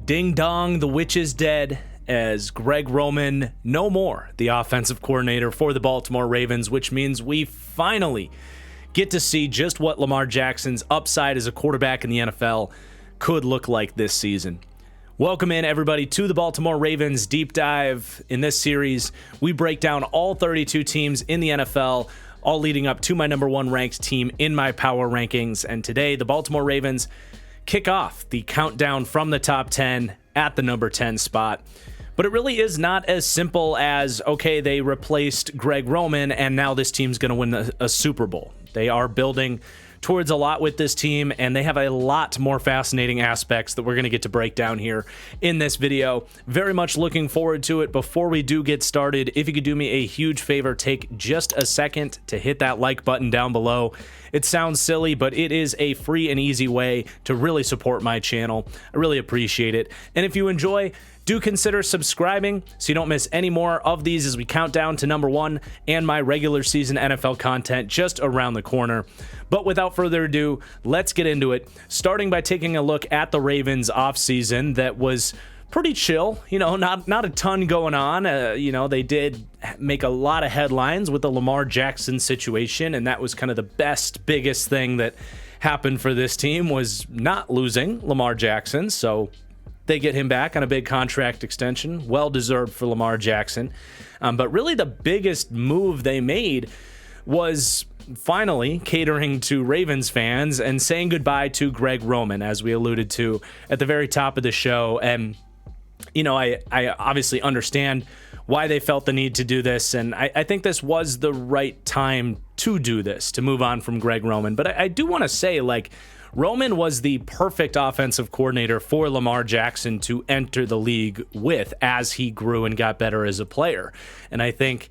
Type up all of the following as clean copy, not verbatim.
Ding dong, the witch is dead, as Greg Roman no more the offensive coordinator for the Baltimore Ravens, which means we finally get to see just what Lamar Jackson's upside as a quarterback in the NFL could look like this season. Welcome in, everybody, to the Baltimore Ravens Deep Dive. In this series, we break down all 32 teams in the NFL, all leading up to my number one ranked team in my power rankings. And today, the Baltimore Ravens kick off the countdown from the top 10 at the number 10 spot. But it really is not as simple as, okay, they replaced Greg Roman and now this team's going to win a Super Bowl. They are building towards a lot with this team, and they have a lot more fascinating aspects that we're going to get to break down here in this video. Very much looking forward to it. Before we do get started, if you could do me a huge favor, take just a second to hit that like button down below. It sounds silly, but it is a free and easy way to really support my channel. I really appreciate it. And if you enjoy, do consider subscribing so you don't miss any more of these as we count down to number one and my regular season NFL content just around the corner. But without further ado, let's get into it, starting by taking a look at the Ravens offseason that was pretty chill. Not a ton going on. They did make a lot of headlines with the Lamar Jackson situation, and that was kind of the biggest thing that happened for this team was not losing Lamar Jackson. So they get him back on a big contract extension, well-deserved for Lamar Jackson. But really the biggest move they made was finally catering to Ravens fans and saying goodbye to Greg Roman, as we alluded to at the very top of the show. And, I obviously understand why they felt the need to do this, and I think this was the right time to do this, to move on from Greg Roman. But I do want to say, Roman was the perfect offensive coordinator for Lamar Jackson to enter the league with as he grew and got better as a player. And I think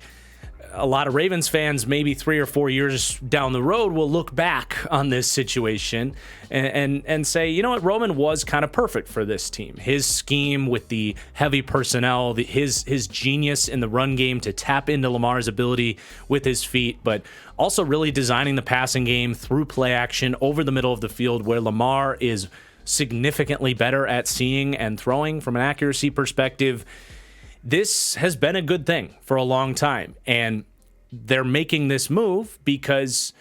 a lot of Ravens fans, maybe 3 or 4 years down the road, will look back on this situation and say, you know what, Roman was kind of perfect for this team. His scheme with the heavy personnel, his genius in the run game to tap into Lamar's ability with his feet, but also really designing the passing game through play action over the middle of the field, where Lamar is significantly better at seeing and throwing from an accuracy perspective. This has been a good thing for a long time, and they're making this move because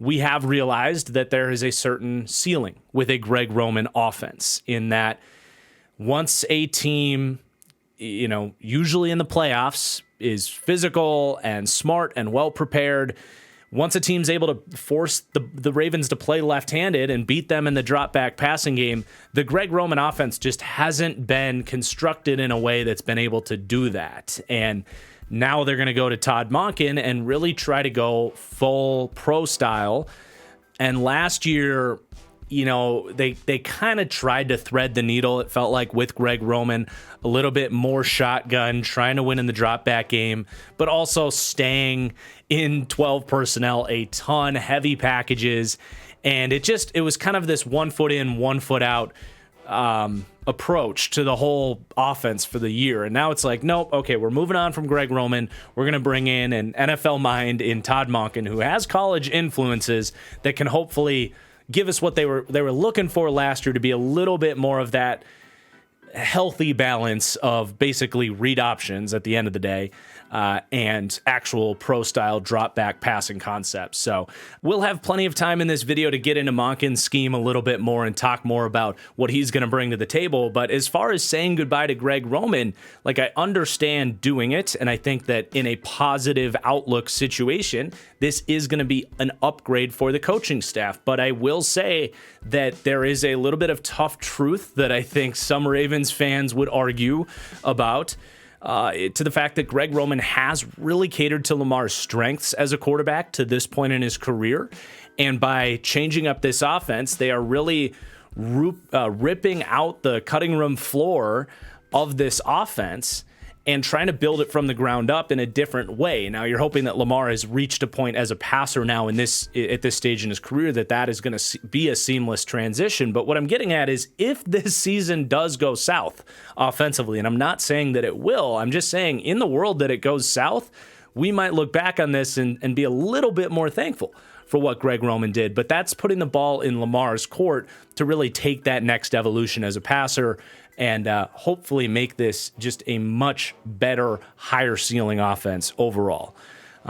we have realized that there is a certain ceiling with a Greg Roman offense, in that once a team, usually in the playoffs, is physical and smart and well prepared, once a team's able to force the Ravens to play left-handed and beat them in the drop-back passing game, the Greg Roman offense just hasn't been constructed in a way that's been able to do that. And now they're going to go to Todd Monken and really try to go full pro style. And last year, they kind of tried to thread the needle, it felt like, with Greg Roman, a little bit more shotgun, trying to win in the drop back game, but also staying in 12 personnel a ton, heavy packages. And it was kind of this 1 foot in, 1 foot out approach to the whole offense for the year. And now it's like, nope, okay, we're moving on from Greg Roman. We're going to bring in an NFL mind in Todd Monken, who has college influences that can hopefully give us what they were looking for last year, to be a little bit more of that healthy balance of basically read options at the end of the day and actual pro-style drop-back passing concepts. So we'll have plenty of time in this video to get into Monken's scheme a little bit more and talk more about what he's going to bring to the table. But as far as saying goodbye to Greg Roman, I understand doing it, and I think that in a positive outlook situation, this is going to be an upgrade for the coaching staff. But I will say that there is a little bit of tough truth that I think some Ravens fans would argue about, to the fact that Greg Roman has really catered to Lamar's strengths as a quarterback to this point in his career. And by changing up this offense, they are really ripping out the cutting room floor of this offense and trying to build it from the ground up in a different way. Now, you're hoping that Lamar has reached a point as a passer now at this stage in his career that is going to be a seamless transition. But what I'm getting at is, if this season does go south offensively, and I'm not saying that it will, I'm just saying in the world that it goes south, we might look back on this and be a little bit more thankful for what Greg Roman did, but that's putting the ball in Lamar's court to really take that next evolution as a passer and hopefully make this just a much better, higher ceiling offense overall.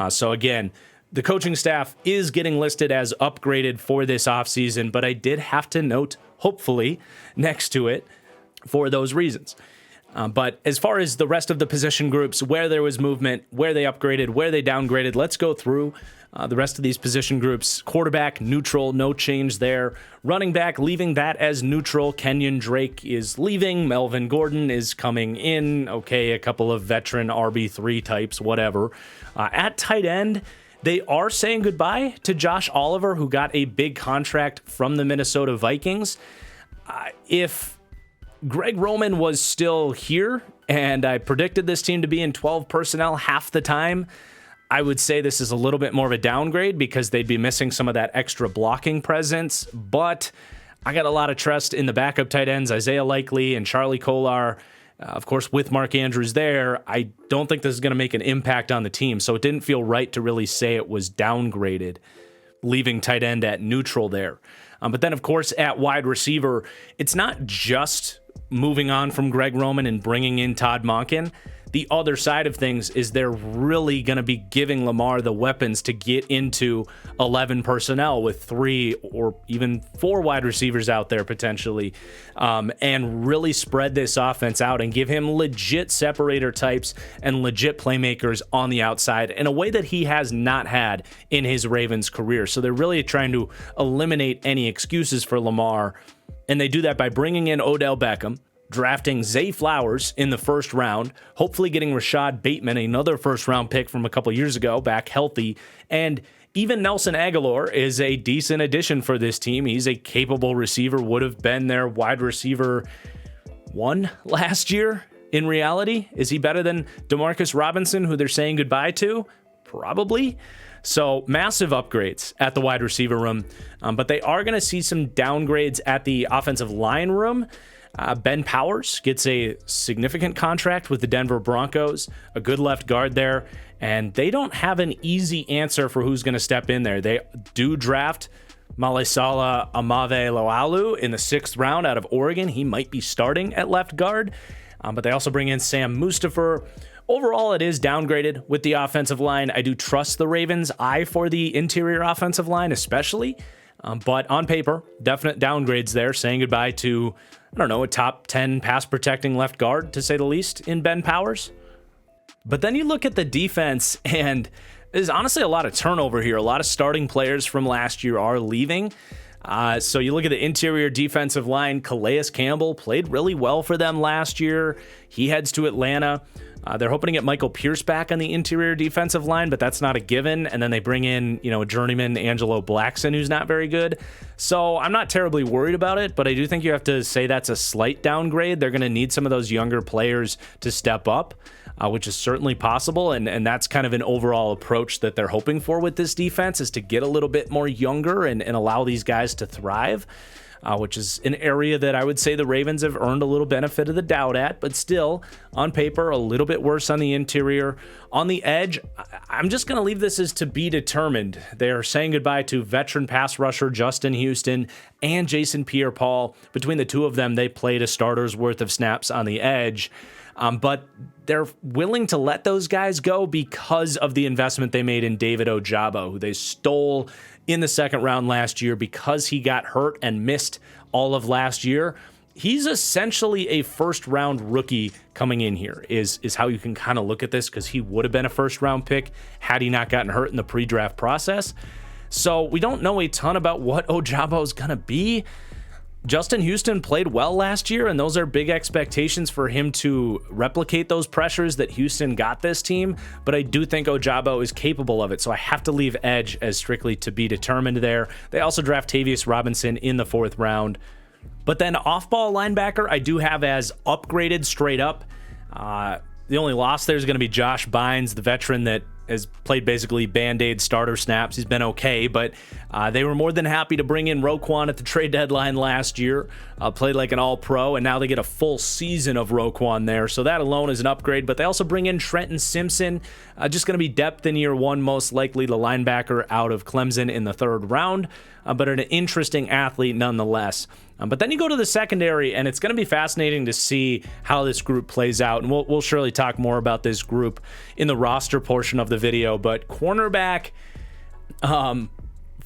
So again, the coaching staff is getting listed as upgraded for this offseason, but I did have to note, hopefully, next to it for those reasons. But as far as the rest of the position groups, where there was movement, where they upgraded, where they downgraded, let's go through the rest of these position groups. Quarterback, neutral, no change there. Running back, leaving that as neutral. Kenyon Drake is leaving. Melvin Gordon is coming in. Okay, a couple of veteran RB3 types, whatever. At tight end, they are saying goodbye to Josh Oliver, who got a big contract from the Minnesota Vikings. If Greg Roman was still here, and I predicted this team to be in 12 personnel half the time, I would say this is a little bit more of a downgrade because they'd be missing some of that extra blocking presence. But I got a lot of trust in the backup tight ends, Isaiah Likely and Charlie Kolar. Of course, with Mark Andrews there, I don't think this is going to make an impact on the team. So it didn't feel right to really say it was downgraded, leaving tight end at neutral there. But then, of course, at wide receiver, it's not just moving on from Greg Roman and bringing in Todd Monken. The other side of things is they're really going to be giving Lamar the weapons to get into 11 personnel with 3 or even 4 wide receivers out there potentially, and really spread this offense out and give him legit separator types and legit playmakers on the outside in a way that he has not had in his Ravens career. So they're really trying to eliminate any excuses for Lamar, and they do that by bringing in Odell Beckham, drafting Zay Flowers in the first round, hopefully getting Rashad Bateman, another first-round pick from a couple years ago, back healthy. And even Nelson Aguilar is a decent addition for this team. He's a capable receiver, would have been their wide receiver 1 last year. In reality, is he better than Demarcus Robinson, who they're saying goodbye to? Probably. So massive upgrades at the wide receiver room, but they are going to see some downgrades at the offensive line room. Ben Powers gets a significant contract with the Denver Broncos, a good left guard there, and they don't have an easy answer for who's going to step in there. They do draft Malesala Amave-Loalu in the 6th round out of Oregon. He might be starting at left guard, but they also bring in Sam Mustipher. Overall, it is downgraded with the offensive line. I do trust the Ravens' eye for the interior offensive line, especially, but on paper, definite downgrades there, saying goodbye to, I don't know, a top 10 pass protecting left guard, to say the least, in Ben Powers. But then you look at the defense, and there's honestly a lot of turnover here. A lot of starting players from last year are leaving. So you look at the interior defensive line. Calais Campbell played really well for them last year. He heads to Atlanta. They're hoping to get Michael Pierce back on the interior defensive line, but that's not a given. And then they bring in, a journeyman, Angelo Blackson, who's not very good. So I'm not terribly worried about it, but I do think you have to say that's a slight downgrade. They're going to need some of those younger players to step up, which is certainly possible. And that's kind of an overall approach that they're hoping for with this defense, is to get a little bit more younger and allow these guys to thrive. Which is an area that I would say the Ravens have earned a little benefit of the doubt at, but still, on paper, a little bit worse on the interior. On the edge, I'm just going to leave this as to be determined. They are saying goodbye to veteran pass rusher Justin Houston and Jason Pierre-Paul. Between the two of them, they played a starter's worth of snaps on the edge. But they're willing to let those guys go because of the investment they made in David Ojabo, who they stole in the 2nd round last year because he got hurt and missed all of last year. He's essentially a 1st-round rookie coming in here, is how you can kind of look at this, because he would have been a 1st-round pick had he not gotten hurt in the pre-draft process. So we don't know a ton about what Ojabo is going to be. Justin Houston played well last year, and those are big expectations for him to replicate those pressures that Houston got this team, but I do think Ojabo is capable of it, so I have to leave edge as strictly to be determined there. They also draft Tavius Robinson in the 4th round. But then off-ball linebacker, I do have as upgraded straight up. The only loss there is going to be Josh Bynes, the veteran that has played basically Band-Aid starter snaps. He's been okay, but they were more than happy to bring in Roquan at the trade deadline last year. Played like an all-pro, and now they get a full season of Roquan there. So that alone is an upgrade, but they also bring in Trenton Simpson. Just going to be depth in year one, most likely the linebacker out of Clemson in the third round, but an interesting athlete nonetheless. But then you go to the secondary, and it's going to be fascinating to see how this group plays out. And we'll surely talk more about this group in the roster portion of the video. But cornerback,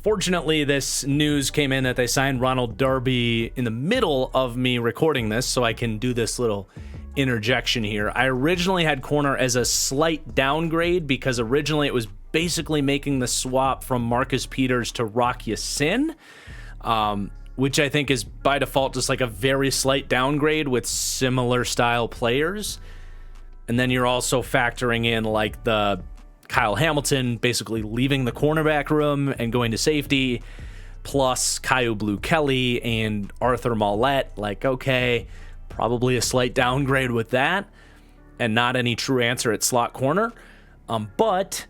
fortunately, this news came in that they signed Ronald Darby in the middle of me recording this, so I can do this little interjection here. I originally had corner as a slight downgrade because originally it was basically making the swap from Marcus Peters to Rock Ya-Sin, which I think is by default just like a very slight downgrade with similar style players. And then you're also factoring in like the Kyle Hamilton basically leaving the cornerback room and going to safety, plus Caillou Blue-Kelly and Arthur Mollett. Like, okay, probably a slight downgrade with that and not any true answer at slot corner. But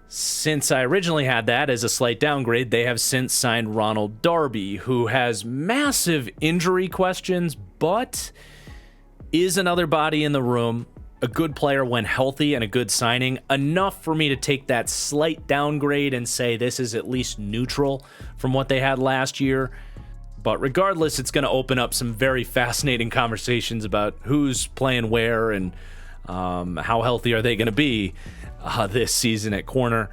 since I originally had that as a slight downgrade, they have since signed Ronald Darby, who has massive injury questions, but is another body in the room, a good player when healthy and a good signing, enough for me to take that slight downgrade and say this is at least neutral from what they had last year. But regardless, it's going to open up some very fascinating conversations about who's playing where and how healthy are they going to be this season at corner.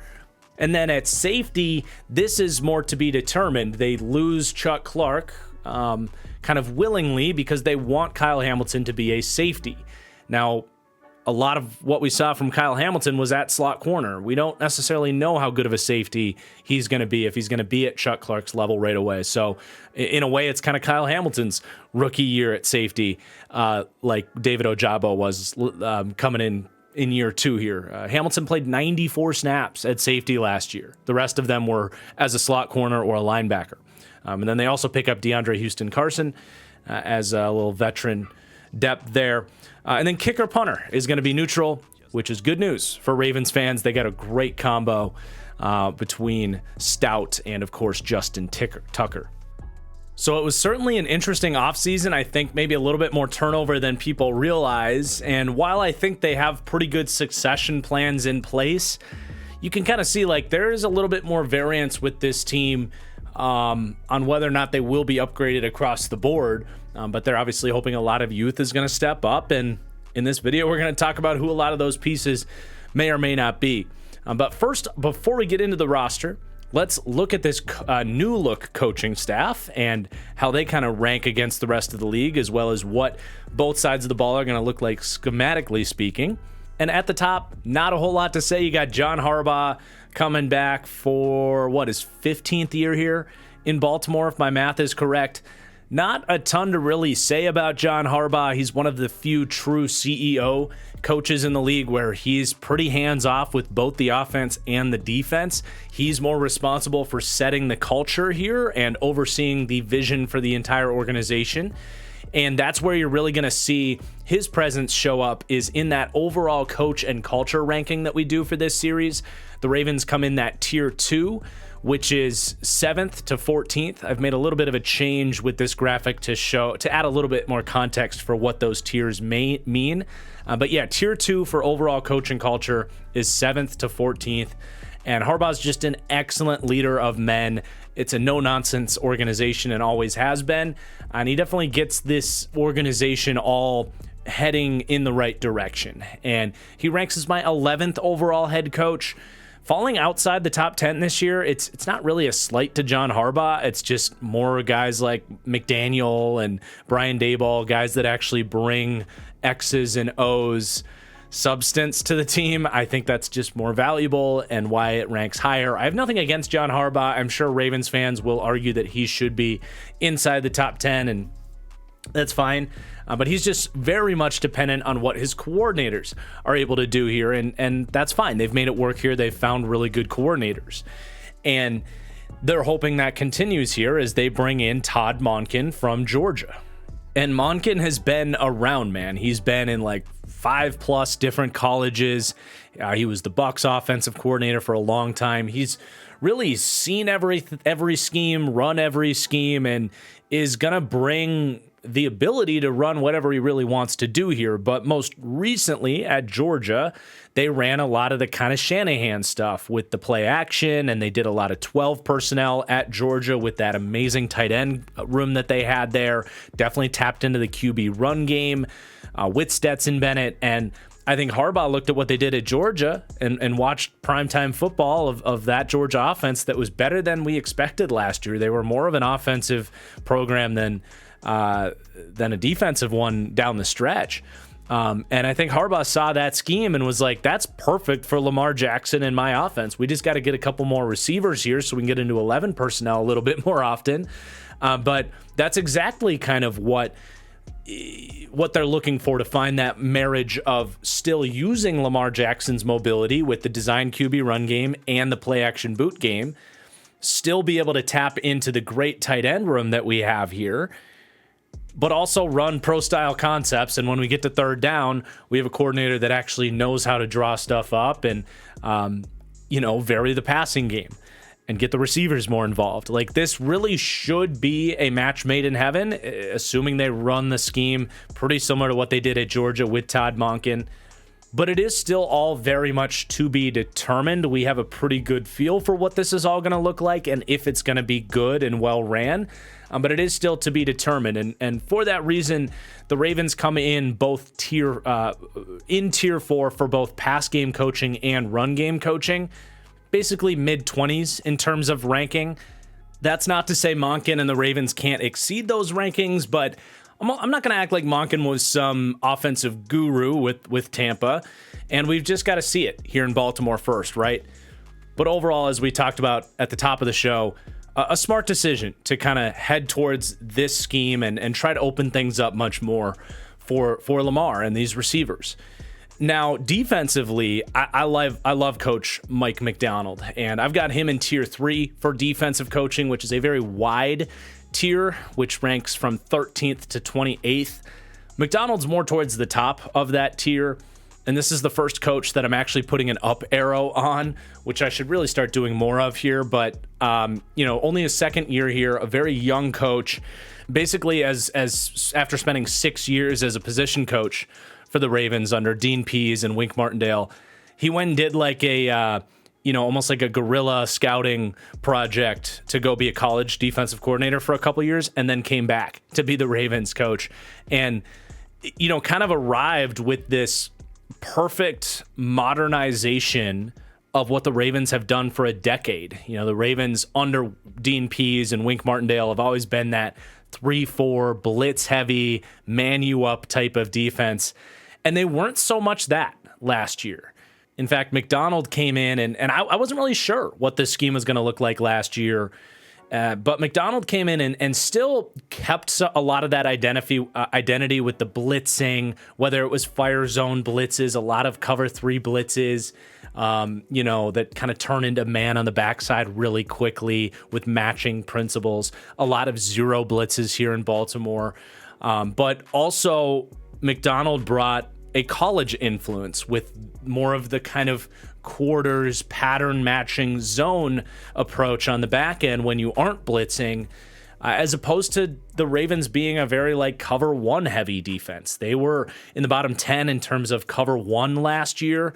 And then at safety, this is more to be determined. They lose Chuck Clark kind of willingly because they want Kyle Hamilton to be a safety. Now, a lot of what we saw from Kyle Hamilton was at slot corner. We don't necessarily know how good of a safety he's going to be if he's going to be at Chuck Clark's level right away. So in a way, it's kind of Kyle Hamilton's rookie year at safety, like David Ojabo was coming in year two here. Hamilton played 94 snaps at safety last year. The rest of them were as a slot corner or a linebacker. And then they also pick up DeAndre Houston Carson as a little veteran depth there. And then kicker punter is going to be neutral, which is good news for Ravens fans. They got a great combo between Stout and, of course, Justin Tucker. So it was certainly an interesting offseason. I think maybe a little bit more turnover than people realize. And while I think they have pretty good succession plans in place, you can kind of see like there is a little bit more variance with this team on whether or not they will be upgraded across the board. But they're obviously hoping a lot of youth is going to step up. And in this video, we're going to talk about who a lot of those pieces may or may not be. But first, before we get into the roster, let's look at this new look coaching staff and how they kind of rank against the rest of the league, as well as what both sides of the ball are going to look like schematically speaking. And at the top, not a whole lot to say. You got John Harbaugh coming back for his 15th year here in Baltimore, if my math is correct. Not a ton to really say about John Harbaugh. He's one of the few true CEO coaches in the league where he's pretty hands-off with both the offense and the defense. He's more responsible for setting the culture here and overseeing the vision for the entire organization. And that's where you're really going to see his presence show up, is in that overall coach and culture ranking that we do for this series. The Ravens come in that tier 2, which is 7th to 14th. I've made a little bit of a change with this graphic to add a little bit more context for what those tiers may mean. But yeah, tier 2 for overall coaching culture is 7th to 14th. And Harbaugh's just an excellent leader of men. It's a no-nonsense organization and always has been. And he definitely gets this organization all heading in the right direction. And he ranks as my 11th overall head coach. Falling outside the top 10 this year, it's not really a slight to John Harbaugh. It's just more guys like McDaniel and Brian Daboll, guys that actually bring X's and O's substance to the team. I think that's just more valuable and why it ranks higher. I have nothing against John Harbaugh. I'm sure Ravens fans will argue that he should be inside the top 10, and that's fine. But he's just very much dependent on what his coordinators are able to do here, and that's fine. They've made it work here. They've found really good coordinators. And they're hoping that continues here as they bring in Todd Monken from Georgia. And Monken has been around, man. He's been in like 5+ different colleges. He was the Bucs offensive coordinator for a long time. He's really seen every scheme, run every scheme, and is going to bring the ability to run whatever he really wants to do here. But most recently at Georgia, they ran a lot of the kind of Shanahan stuff with the play action, and they did a lot of 12 personnel at Georgia with that amazing tight end room that they had there. Definitely tapped into the QB run game with Stetson Bennett. And I think Harbaugh looked at what they did at Georgia and watched primetime football of that Georgia offense that was better than we expected last year. They were more of an offensive program than a defensive one down the stretch. And I think Harbaugh saw that scheme and was like, that's perfect for Lamar Jackson and my offense. We just got to get a couple more receivers here so we can get into 11 personnel a little bit more often. But that's exactly kind of what they're looking for, to find that marriage of still using Lamar Jackson's mobility with the design QB run game and the play action boot game, still be able to tap into the great tight end room that we have here, but also run pro-style concepts. And when we get to third down, we have a coordinator that actually knows how to draw stuff up and, vary the passing game and get the receivers more involved. Like, this really should be a match made in heaven, assuming they run the scheme pretty similar to what they did at Georgia with Todd Monken. But it is still all very much to be determined. We have a pretty good feel for what this is all going to look like and if it's going to be good and well ran. But it is still to be determined. And for that reason, the Ravens come in both tier 4 for both pass game coaching and run game coaching, basically mid-20s in terms of ranking. That's not to say Monken and the Ravens can't exceed those rankings, but I'm not going to act like Monken was some offensive guru with Tampa, and we've just got to see it here in Baltimore first, right? But overall, as we talked about at the top of the show, a smart decision to kind of head towards this scheme and try to open things up much more for Lamar and these receivers. Now, defensively, I love Coach Mike Macdonald, and I've got him in tier 3 for defensive coaching, which is a very wide tier, which ranks from 13th to 28th. Macdonald's more towards the top of that tier, and this is the first coach that I'm actually putting an up arrow on, which I should really start doing more of here, but only a second year here, a very young coach, basically as after spending 6 years as a position coach for the Ravens under Dean Pease and Wink Martindale, he went and did like a almost like a guerrilla scouting project to go be a college defensive coordinator for a couple years, and then came back to be the Ravens coach, and kind of arrived with this perfect modernization of what the Ravens have done for a decade. The Ravens under Dean Pease and Wink Martindale have always been that 3-4 blitz heavy, man you up type of defense, and they weren't so much that last year. In fact, Macdonald came in, and I wasn't really sure what this scheme was going to look like last year, but Macdonald came in and still kept a lot of that identity with the blitzing, whether it was fire zone blitzes, a lot of cover 3 blitzes, that kind of turn into man on the backside really quickly with matching principles, a lot of zero blitzes here in Baltimore. But also Macdonald brought a college influence with more of the kind of quarters, pattern matching zone approach on the back end when you aren't blitzing, as opposed to the Ravens being a very cover 1 heavy defense. They were in the bottom 10 in terms of cover 1 last year,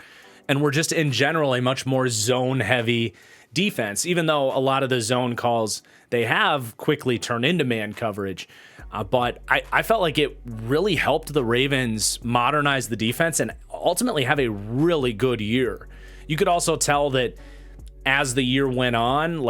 and were just in general a much more zone heavy defense, even though a lot of the zone calls they have quickly turn into man coverage. But I felt like it really helped the Ravens modernize the defense and ultimately have a really good year. You could also tell that as the year went on,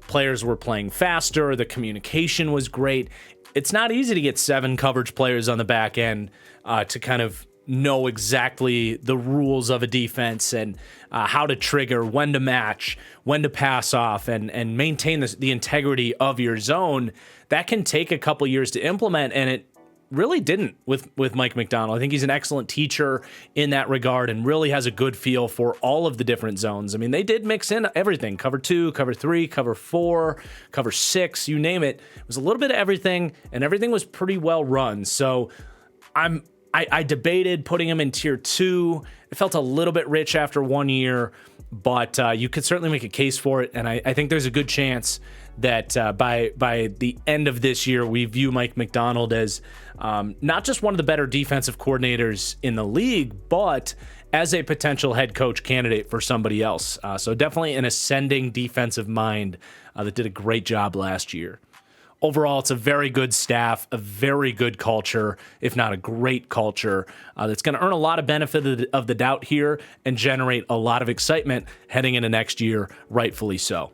players were playing faster, the communication was great. It's not easy to get 7 coverage players on the back end to kind of know exactly the rules of a defense and how to trigger, when to match, when to pass off, and maintain the integrity of your zone. That can take a couple years to implement, and it really didn't with Mike Macdonald. I think he's an excellent teacher in that regard and really has a good feel for all of the different zones. I mean, they did mix in everything: cover 2, cover 3, cover 4, cover 6, you name it. It was a little bit of everything, and everything was pretty well run. So I'm I debated putting him in tier 2. It felt a little bit rich after 1 year, but you could certainly make a case for it. And I think there's a good chance that by the end of this year, we view Mike Macdonald as not just one of the better defensive coordinators in the league, but as a potential head coach candidate for somebody else. So definitely an ascending defensive mind that did a great job last year. Overall, it's a very good staff, a very good culture, if not a great culture, that's going to earn a lot of benefit of the doubt here and generate a lot of excitement heading into next year, rightfully so.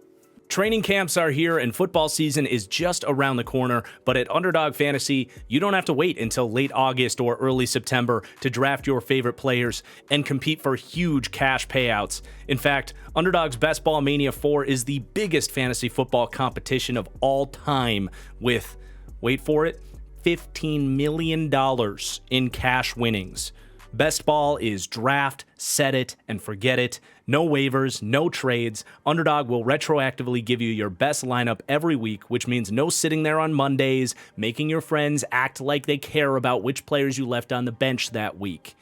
Training camps are here and football season is just around the corner, but at Underdog Fantasy, you don't have to wait until late August or early September to draft your favorite players and compete for huge cash payouts. In fact, Underdog's Best Ball Mania 4 is the biggest fantasy football competition of all time with, wait for it, $15 million in cash winnings. Best Ball is draft, set it, and forget it. No waivers, no trades. Underdog will retroactively give you your best lineup every week, which means no sitting there on Mondays, making your friends act like they care about which players you left on the bench that week.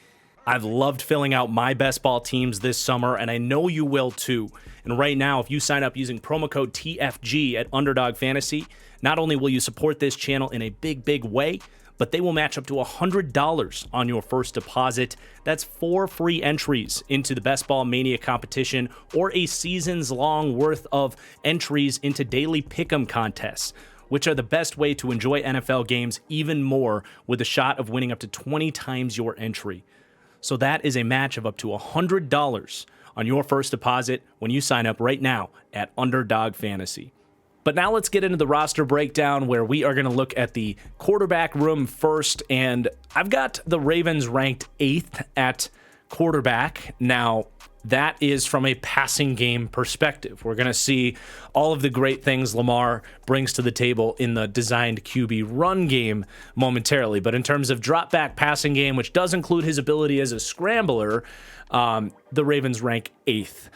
I've loved filling out my Best Ball teams this summer, and I know you will too. And right now, if you sign up using promo code TFG at Underdog Fantasy, not only will you support this channel in a big, big way, but they will match up to $100 on your first deposit. That's 4 free entries into the Best Ball Mania competition or a season's long worth of entries into daily pick'em contests, which are the best way to enjoy NFL games even more with a shot of winning up to 20 times your entry. So that is a match of up to $100 on your first deposit when you sign up right now at Underdog Fantasy. But now let's get into the roster breakdown where we are going to look at the quarterback room first. And I've got the Ravens ranked 8th at quarterback. Now, that is from a passing game perspective. We're going to see all of the great things Lamar brings to the table in the designed QB run game momentarily. But in terms of drop back passing game, which does include his ability as a scrambler, the Ravens rank 8th.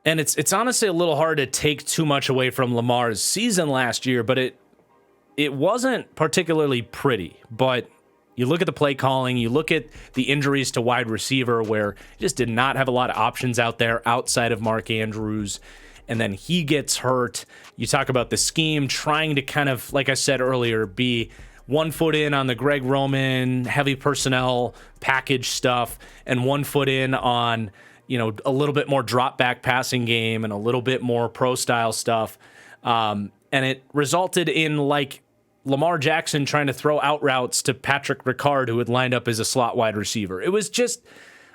And it's honestly a little hard to take too much away from Lamar's season last year, but it wasn't particularly pretty. But you look at the play calling, you look at the injuries to wide receiver where he just did not have a lot of options out there outside of Mark Andrews, and then he gets hurt. You talk about the scheme trying to kind of, like I said earlier, be 1 foot in on the Greg Roman heavy personnel package stuff and 1 foot in on a little bit more drop back passing game and a little bit more pro style stuff. And it resulted in like Lamar Jackson trying to throw out routes to Patrick Ricard, who had lined up as a slot wide receiver. It was just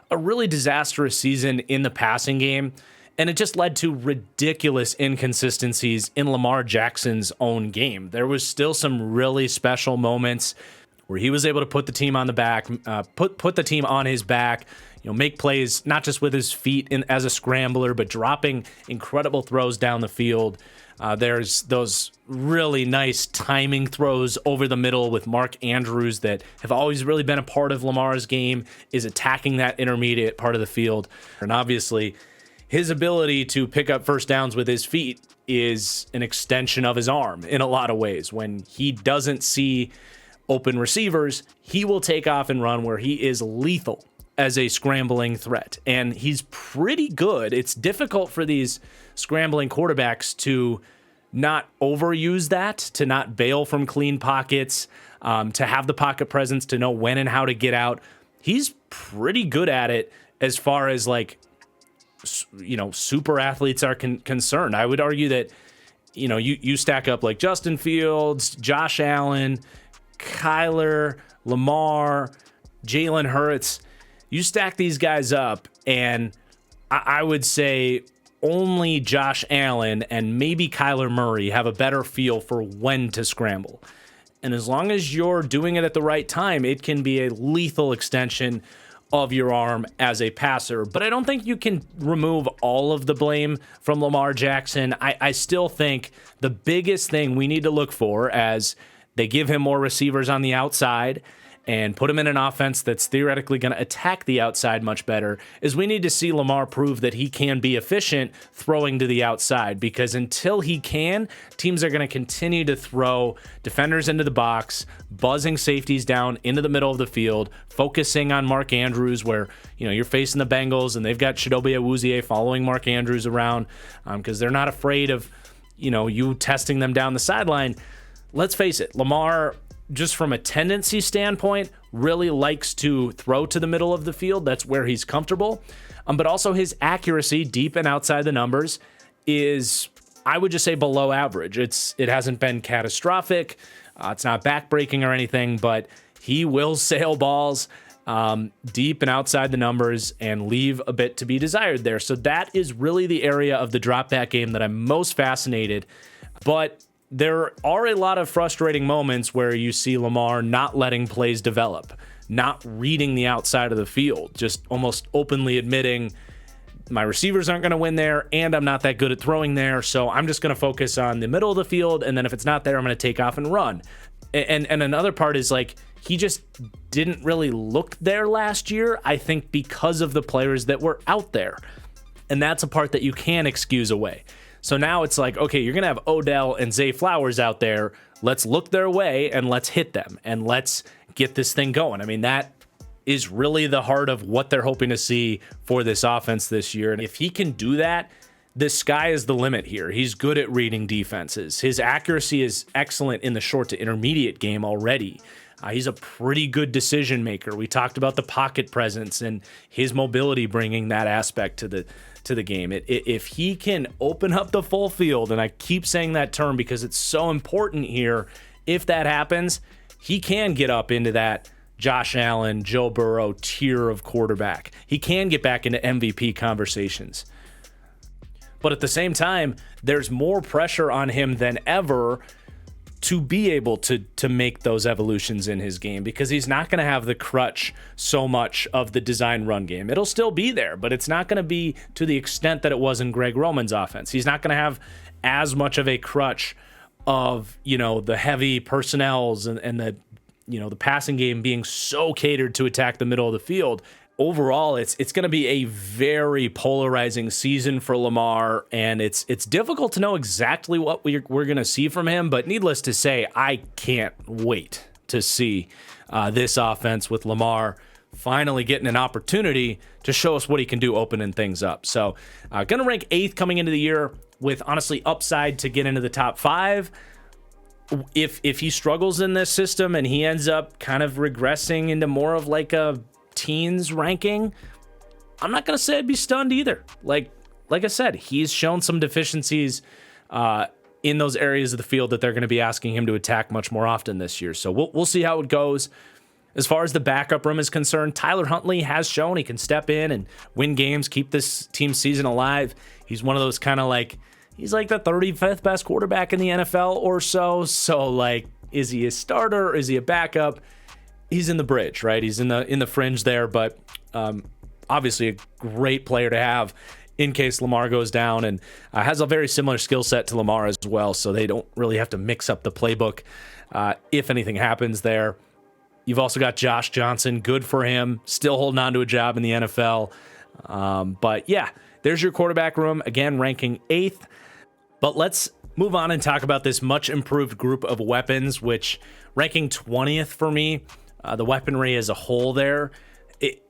a really disastrous season in the passing game. And it just led to ridiculous inconsistencies in Lamar Jackson's own game. There was still some really special moments where he was able to put the team on the back, put the team on his back, make plays not just with his feet as a scrambler, but dropping incredible throws down the field. There's those really nice timing throws over the middle with Mark Andrews that have always really been a part of Lamar's game, is attacking that intermediate part of the field. And obviously, his ability to pick up first downs with his feet is an extension of his arm in a lot of ways. When he doesn't see open receivers, he will take off and run where he is lethal as a scrambling threat. And he's pretty good. It's difficult for these scrambling quarterbacks to not overuse that, to not bail from clean pockets, to have the pocket presence, to know when and how to get out. He's pretty good at it as far as super athletes are concerned. I would argue that, you stack up like Justin Fields, Josh Allen, Kyler, Lamar, Jalen Hurts. You stack these guys up, and I would say only Josh Allen and maybe Kyler Murray have a better feel for when to scramble. And as long as you're doing it at the right time, it can be a lethal extension of your arm as a passer. But I don't think you can remove all of the blame from Lamar Jackson. I still think the biggest thing we need to look for as they give him more receivers on the outside, and put him in an offense that's theoretically going to attack the outside much better, is we need to see Lamar prove that he can be efficient throwing to the outside, because until he can, teams are going to continue to throw defenders into the box, buzzing safeties down into the middle of the field, focusing on Mark Andrews, where you're facing the Bengals and they've got Chidobe Awuzie following Mark Andrews around because they're not afraid of you testing them down the sideline. Let's face it, Lamar, just from a tendency standpoint, really likes to throw to the middle of the field. That's where he's comfortable. But also his accuracy deep and outside the numbers is, I would just say, below average. It hasn't been catastrophic. It's not backbreaking or anything, but he will sail balls deep and outside the numbers and leave a bit to be desired there. So that is really the area of the drop back game that I'm most fascinated. But there are a lot of frustrating moments where you see Lamar not letting plays develop, not reading the outside of the field, just almost openly admitting my receivers aren't going to win there and I'm not that good at throwing there, so I'm just going to focus on the middle of the field, and then if it's not there, I'm going to take off and run. And another part is he just didn't really look there last year, I think, because of the players that were out there. And that's a part that you can excuse away. So now it's okay, you're going to have Odell and Zay Flowers out there. Let's look their way and let's hit them and let's get this thing going. I mean, that is really the heart of what they're hoping to see for this offense this year. And if he can do that, the sky is the limit here. He's good at reading defenses. His accuracy is excellent in the short to intermediate game already. He's a pretty good decision maker. We talked about the pocket presence and his mobility bringing that aspect to the game. If he can open up the full field, and I keep saying that term because it's so important here, if that happens, he can get up into that Josh Allen, Joe Burrow tier of quarterback. He can get back into MVP conversations. But at the same time, there's more pressure on him than ever to be able to make those evolutions in his game, because he's not going to have the crutch so much of the design run game. It'll still be there, but it's not going to be to the extent that it was in Greg Roman's offense. He's not going to have as much of a crutch of, the heavy personnels and the, the passing game being so catered to attack the middle of the field. Overall, it's going to be a very polarizing season for Lamar, and it's difficult to know exactly what we're going to see from him, but needless to say, I can't wait to see this offense with Lamar finally getting an opportunity to show us what he can do opening things up. So going to rank 8th coming into the year with, honestly, upside to get into the top 5. If he struggles in this system and he ends up kind of regressing into more of a teens ranking, I'm not going to say I'd be stunned either. Like I said, he's shown some deficiencies in those areas of the field that they're going to be asking him to attack much more often this year. So we'll see how it goes. As far as the backup room is concerned, Tyler Huntley has shown he can step in and win games, keep this team's season alive. He's one of those kind of he's the 35th best quarterback in the NFL or so. So is he a starter or is he a backup? He's in the bridge, right? He's in the fringe there, but obviously a great player to have in case Lamar goes down, and has a very similar skill set to Lamar as well, so they don't really have to mix up the playbook if anything happens there. You've also got Josh Johnson, good for him, still holding on to a job in the NFL. But yeah, there's your quarterback room, again, ranking 8th. But let's move on and talk about this much improved group of weapons, which ranking 20th for me. The weaponry as a whole there,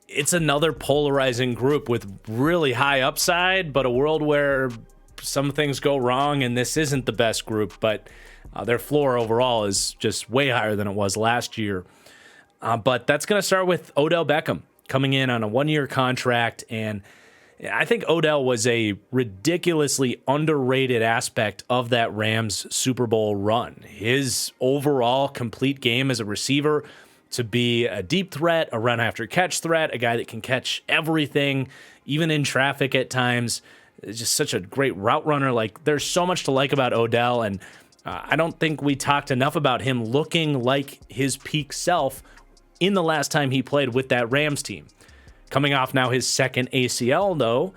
it's another polarizing group with really high upside, but a world where some things go wrong, and this isn't the best group, but their floor overall is just way higher than it was last year. But that's going to start with Odell Beckham coming in on a 1-year contract, and I think Odell was a ridiculously underrated aspect of that Rams Super Bowl run. His overall complete game as a receiver, to be a deep threat, a run after catch threat, a guy that can catch everything, even in traffic at times. It's just such a great route runner. There's so much to like about Odell, and I don't think we talked enough about him looking like his peak self in the last time he played with that Rams team. Coming off now his second ACL, though,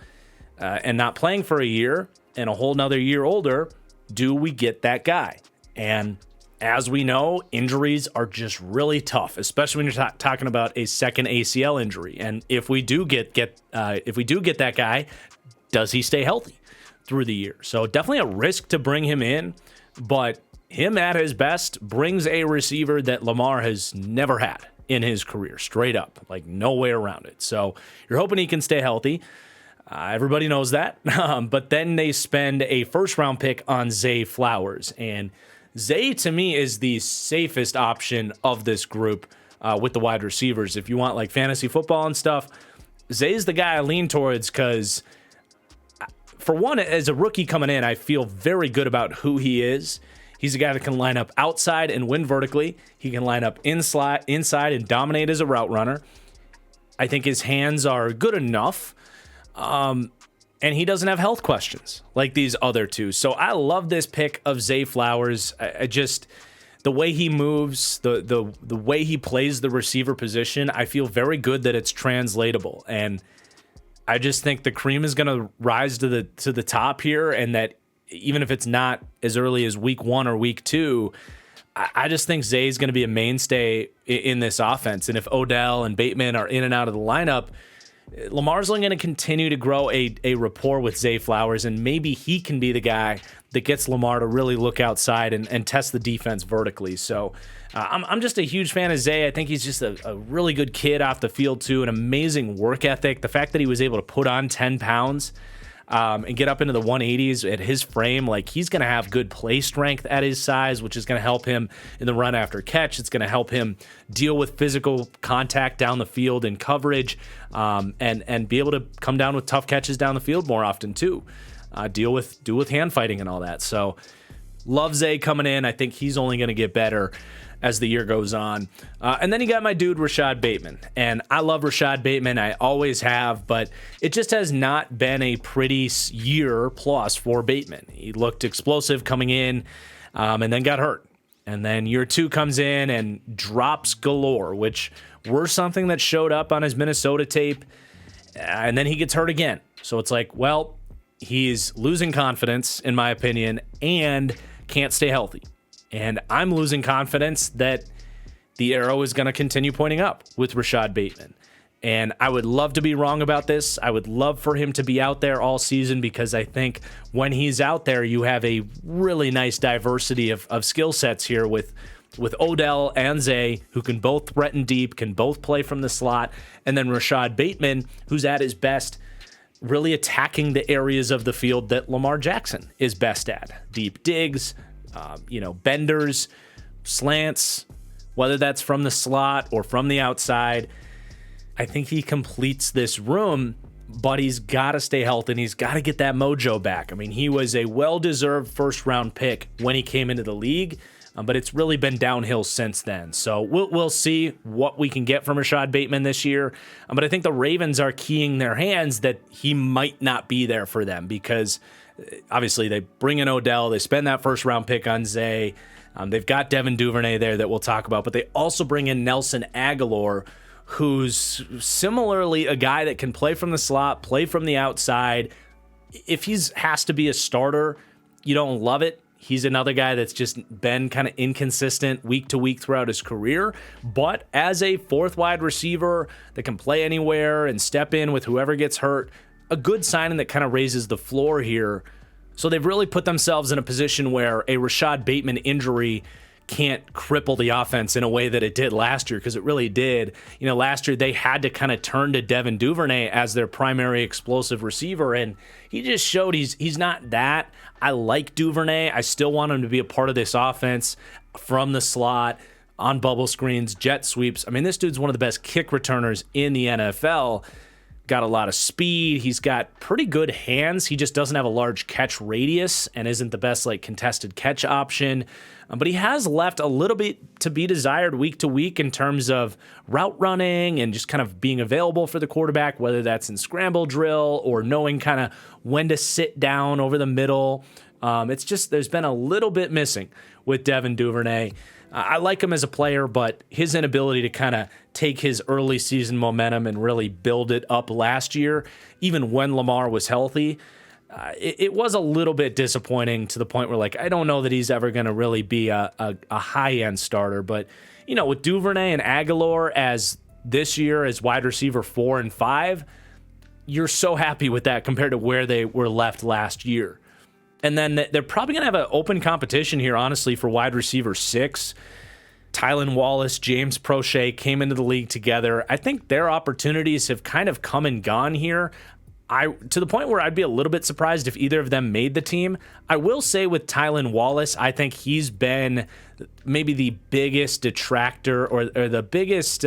and not playing for a year and a whole nother year older, do we get that guy? And as we know, injuries are just really tough, especially when you're talking about a second ACL injury. And if we do get that guy, does he stay healthy through the year? So definitely a risk to bring him in, but him at his best brings a receiver that Lamar has never had in his career, straight up, like no way around it. So you're hoping he can stay healthy. Everybody knows that. But then they spend a first-round pick on Zay Flowers, and Zay, to me, is the safest option of this group with the wide receivers. If you want like fantasy football and stuff, Zay's the guy I lean towards because, for one, as a rookie coming in, I feel very good about who he is. He's a guy that can line up outside and win vertically. He can line up inside and dominate as a route runner. I think his hands are good enough. And he doesn't have health questions like these other two. So I love this pick of Zay Flowers. I just, the way he moves, the way he plays the receiver position, I feel very good that it's translatable. And I just think the cream is going to rise to the top here, and that even if it's not as early as week 1 or week 2, I just think Zay is going to be a mainstay in this offense. And if Odell and Bateman are in and out of the lineup, Lamar's only going to continue to grow a rapport with Zay Flowers, and maybe he can be the guy that gets Lamar to really look outside and test the defense vertically. So I'm just a huge fan of Zay. I think he's just a really good kid off the field too, an amazing work ethic. The fact that he was able to put on 10 pounds and get up into the 180s at his frame, like he's going to have good play strength at his size, which is going to help him in the run after catch. It's going to help him deal with physical contact down the field and coverage, and be able to come down with tough catches down the field more often too. Deal with hand fighting and all that. So love Zay coming in. I think he's only going to get better as the year goes on. And then you got my dude, Rashad Bateman. And I love Rashad Bateman. I always have, but it just has not been a pretty year plus for Bateman. He looked explosive coming in, and then got hurt. And then year 2 comes in and drops galore, which were something that showed up on his Minnesota tape. And then he gets hurt again. So it's like, well, he's losing confidence, in my opinion, and can't stay healthy. And I'm losing confidence that the arrow is going to continue pointing up with Rashad Bateman. And I would love to be wrong about this. I would love for him to be out there all season, because I think when he's out there, you have a really nice diversity of skill sets here with Odell and Zay, who can both threaten deep, can both play from the slot. And then Rashad Bateman, who's at his best, really attacking the areas of the field that Lamar Jackson is best at. Deep digs, benders, slants, whether that's from the slot or from the outside. I think he completes this room, but he's got to stay healthy and he's got to get that mojo back. I mean, he was a well-deserved first-round pick when he came into the league, but it's really been downhill since then. So we'll see what we can get from Rashad Bateman this year. But I think the Ravens are keying their hands that he might not be there for them, because obviously they bring in Odell, they spend that first-round pick on Zay. They've got Devin Duvernay there that we'll talk about, but they also bring in Nelson Aguilar, who's similarly a guy that can play from the slot, play from the outside. If he has to be a starter, you don't love it. He's another guy that's just been kind of inconsistent week to week throughout his career. But as a fourth wide receiver that can play anywhere and step in with whoever gets hurt, a good signing that kind of raises the floor here. So they've really put themselves in a position where a Rashad Bateman injury can't cripple the offense in a way that it did last year, because it really did. Last year they had to kind of turn to Devin Duvernay as their primary explosive receiver, and he just showed he's not that. I like Duvernay. I still want him to be a part of this offense from the slot, on bubble screens, jet sweeps. I mean, this dude's one of the best kick returners in the NFL. Got a lot of speed. He's got pretty good hands. He just doesn't have a large catch radius and isn't the best contested catch option. But he has left a little bit to be desired week to week in terms of route running and just kind of being available for the quarterback, whether that's in scramble drill or knowing kind of when to sit down over the middle. It's just there's been a little bit missing with Devin Duvernay. I like him as a player, but his inability to kind of take his early season momentum and really build it up last year, even when Lamar was healthy, it was a little bit disappointing to the point where, like, I don't know that he's ever going to really be a high-end starter. But, with Duvernay and Aguilar as this year as wide receiver 4 and 5, you're so happy with that compared to where they were left last year. And then they're probably going to have an open competition here, honestly, for wide receiver 6. Tylan Wallace, James Prochet came into the league together. I think their opportunities have kind of come and gone here. To the point where I'd be a little bit surprised if either of them made the team. I will say with Tylan Wallace, I think he's been maybe the biggest detractor or the biggest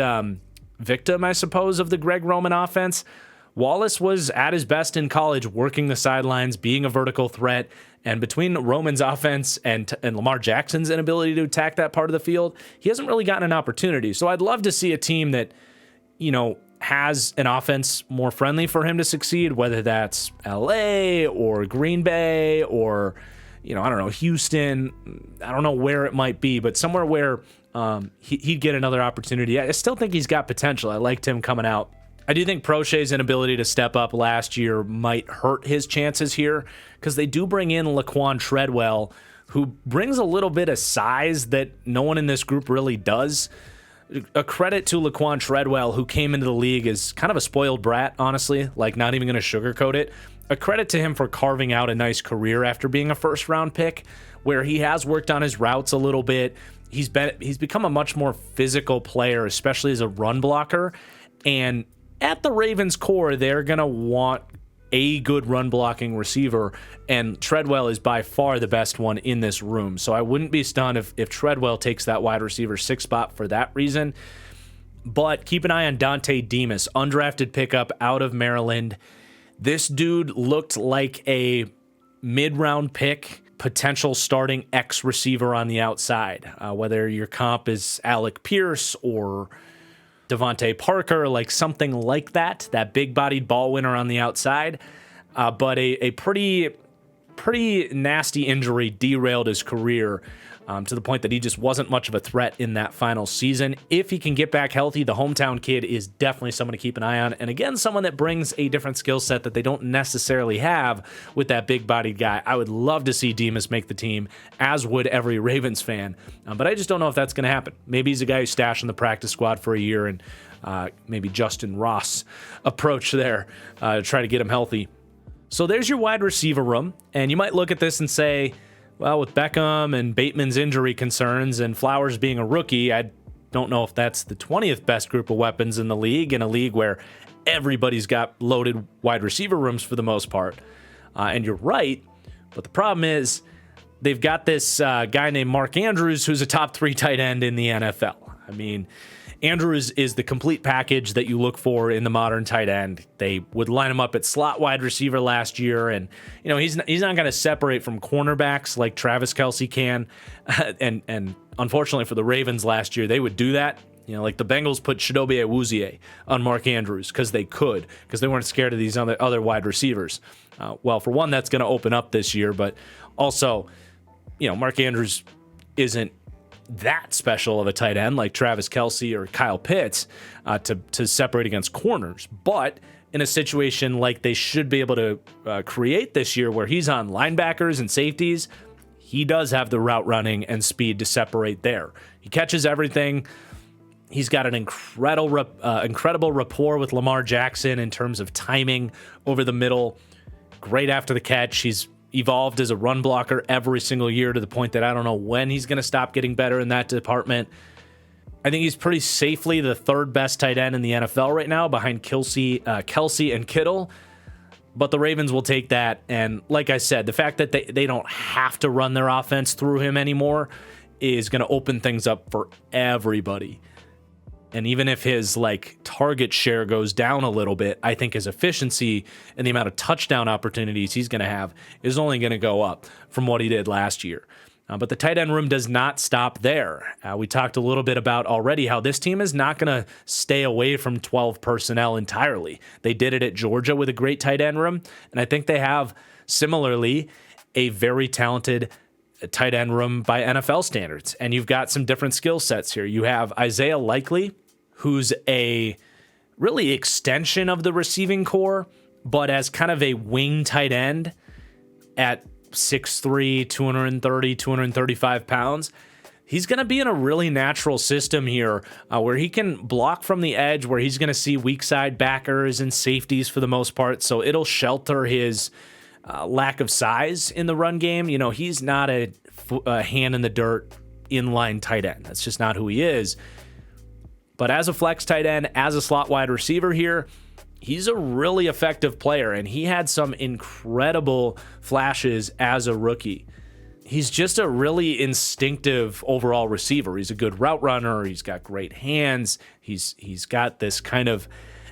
victim, I suppose, of the Greg Roman offense. Wallace was at his best in college, working the sidelines, being a vertical threat, and between Roman's offense and Lamar Jackson's inability to attack that part of the field, he hasn't really gotten an opportunity. So I'd love to see a team that, has an offense more friendly for him to succeed, whether that's LA or Green Bay or, I don't know, Houston. I don't know where it might be, but somewhere where he'd get another opportunity. I still think he's got potential. I liked him coming out. I do think Prochet's inability to step up last year might hurt his chances here because they do bring in Laquan Treadwell, who brings a little bit of size that no one in this group really does. A credit to Laquan Treadwell, who came into the league as kind of a spoiled brat, honestly, like not even going to sugarcoat it. A credit to him for carving out a nice career after being a first-round pick, where he has worked on his routes a little bit. He's become a much more physical player, especially as a run blocker. And at the Ravens' core, they're going to want a good run blocking receiver, and Treadwell is by far the best one in this room. So I wouldn't be stunned if Treadwell takes that wide receiver 6 spot for that reason. But keep an eye on Dante Demas, undrafted pickup out of Maryland. This dude looked like a mid-round pick, potential starting X receiver on the outside, whether your comp is Alec Pierce or Devontae Parker, like something like that big-bodied ball winner on the outside. But a pretty nasty injury derailed his career to the point that he just wasn't much of a threat in that final season. If he can get back healthy, the hometown kid is definitely someone to keep an eye on. And again, someone that brings a different skill set that they don't necessarily have with that big-bodied guy. I would love to see Demas make the team, as would every Ravens fan. But I just don't know if that's going to happen. Maybe he's a guy who's stashed in the practice squad for a year and maybe Justin Ross approach there to try to get him healthy. So there's your wide receiver room. And you might look at this and say, well, with Beckham and Bateman's injury concerns and Flowers being a rookie, I don't know if that's the 20th best group of weapons in the league, in a league where everybody's got loaded wide receiver rooms for the most part. And you're right, but the problem is they've got this guy named Mark Andrews, who's a top 3 tight end in the NFL. I mean, Andrews is the complete package that you look for in the modern tight end. They would line him up at slot wide receiver last year, and he's not going to separate from cornerbacks like Travis Kelce can. and unfortunately for the Ravens last year, they would do that. Like the Bengals put Chidobe Awuzie on Mark Andrews because they weren't scared of these other wide receivers. Well, for one, that's going to open up this year, but also, Mark Andrews isn't that special of a tight end like Travis Kelce or Kyle Pitts to separate against corners. But in a situation like they should be able to create this year, where he's on linebackers and safeties, he does have the route running and speed to separate there. He catches everything. He's got an incredible rapport with Lamar Jackson in terms of timing over the middle. Great after the catch. He's evolved as a run blocker every single year to the point that I don't know when he's going to stop getting better in that department. I think he's pretty safely the 3rd best tight end in the NFL right now, behind Kelce and Kittle. But the Ravens will take that. And like I said, the fact that they don't have to run their offense through him anymore is going to open things up for everybody. And even if his target share goes down a little bit, I think his efficiency and the amount of touchdown opportunities he's going to have is only going to go up from what he did last year. But the tight end room does not stop there. We talked a little bit about already how this team is not going to stay away from 12 personnel entirely. They did it at Georgia with a great tight end room, and I think they have similarly a very talented tight end room by NFL standards. And you've got some different skill sets here. You have Isaiah Likely, who's a really extension of the receiving core, but as kind of a wing tight end. at 6'3", 230, 235 pounds. He's going to be in a really natural system here where he can block from the edge, where he's going to see weak side backers and safeties for the most part. So it'll shelter his lack of size in the run game. You know, he's not a hand in the dirt inline tight end. That's just not who he is. But as a flex tight end, as a slot wide receiver here, he's a really effective player, and he had some incredible flashes as a rookie. He's just a really instinctive overall receiver. He's a good route runner. He's got great hands. He's got this kind of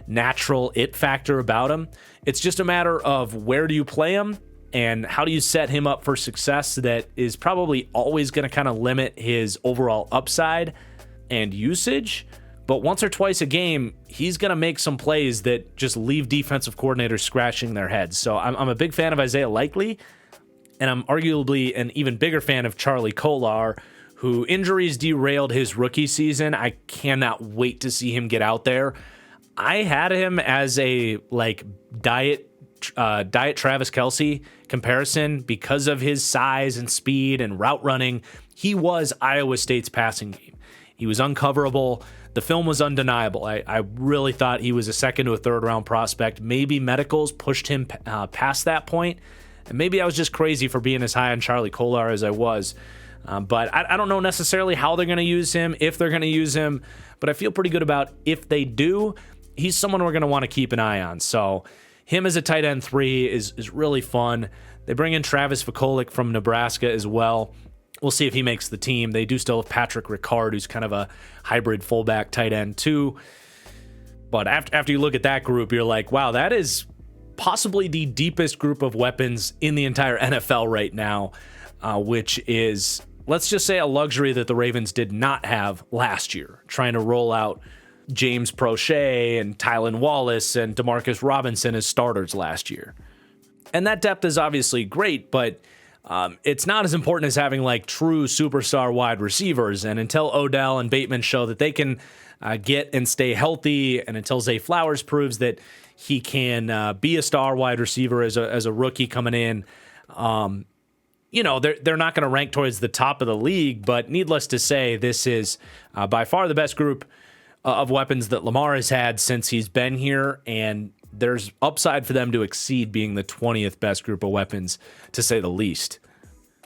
natural it factor about him. It's just a matter of where do you play him and how do you set him up for success that is probably always going to kind of limit his overall upside and usage. But once or twice a game, he's going to make some plays that just leave defensive coordinators scratching their heads. So I'm a big fan of Isaiah Likely, and I'm arguably an even bigger fan of Charlie Kolar, who injuries derailed his rookie season. I cannot wait to see him get out there. I had him as a diet Travis Kelce comparison because of his size and speed and route running. He was Iowa State's passing game. He was uncoverable. The film was undeniable. I really thought he was a second to a third round prospect. Maybe medicals pushed him past that point. And maybe I was just crazy for being as high on Charlie Kolar as I was. But I don't know necessarily how they're going to use him, if they're going to use him. But I feel pretty good about if they do, he's someone we're going to want to keep an eye on. So him as a tight end 3 is really fun. They bring in Travis Vakolic from Nebraska as well. We'll see if he makes the team. They do still have Patrick Ricard, who's kind of a hybrid fullback tight end too. But after you look at that group, you're like, wow, that is possibly the deepest group of weapons in the entire NFL right now, which is, let's just say, a luxury that the Ravens did not have last year, trying to roll out James Prochet and Tylan Wallace and Demarcus Robinson as starters last year. And that depth is obviously great, but it's not as important as having true superstar wide receivers. And until Odell and Bateman show that they can get and stay healthy, and until Zay Flowers proves that he can be a star wide receiver as a rookie coming in, they're not going to rank towards the top of the league. But needless to say, this is by far the best group of weapons that Lamar has had since he's been here, and there's upside for them to exceed being the 20th best group of weapons, to say the least.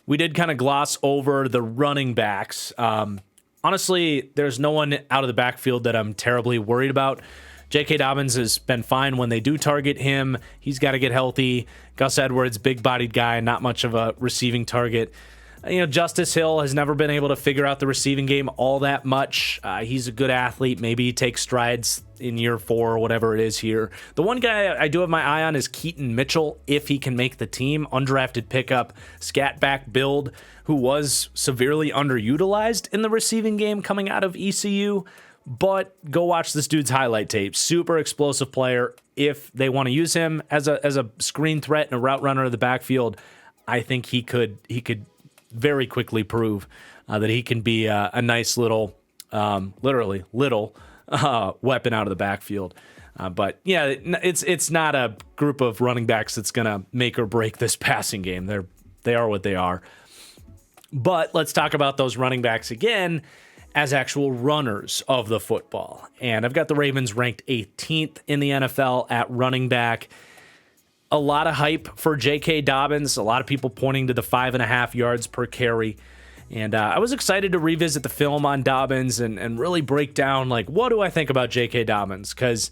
We did kind of gloss over the running backs. Honestly, there's no one out of the backfield that I'm terribly worried about. J.K. Dobbins has been fine when they do target him. He's got to get healthy. Gus Edwards, big-bodied guy, not much of a receiving target. Justice Hill has never been able to figure out the receiving game all that much. He's a good athlete. Maybe he takes strides in year 4 or whatever it is here. The one guy I do have my eye on is Keaton Mitchell, if he can make the team. Undrafted pickup, scat back build, who was severely underutilized in the receiving game coming out of ECU. But go watch this dude's highlight tape. Super explosive player. If they want to use him as a screen threat and a route runner of the backfield, I think he could very quickly prove that he can be a nice little, literally little weapon out of the backfield. But yeah, it's not a group of running backs that's gonna make or break this passing game. They are what they are. But let's talk about those running backs again as actual runners of the football. And I've got the Ravens ranked 18th in the NFL at running back. A lot of hype for J.K. Dobbins. A lot of people pointing to the 5.5 yards per carry. And I was excited to revisit the film on Dobbins and really break down, what do I think about J.K. Dobbins? Because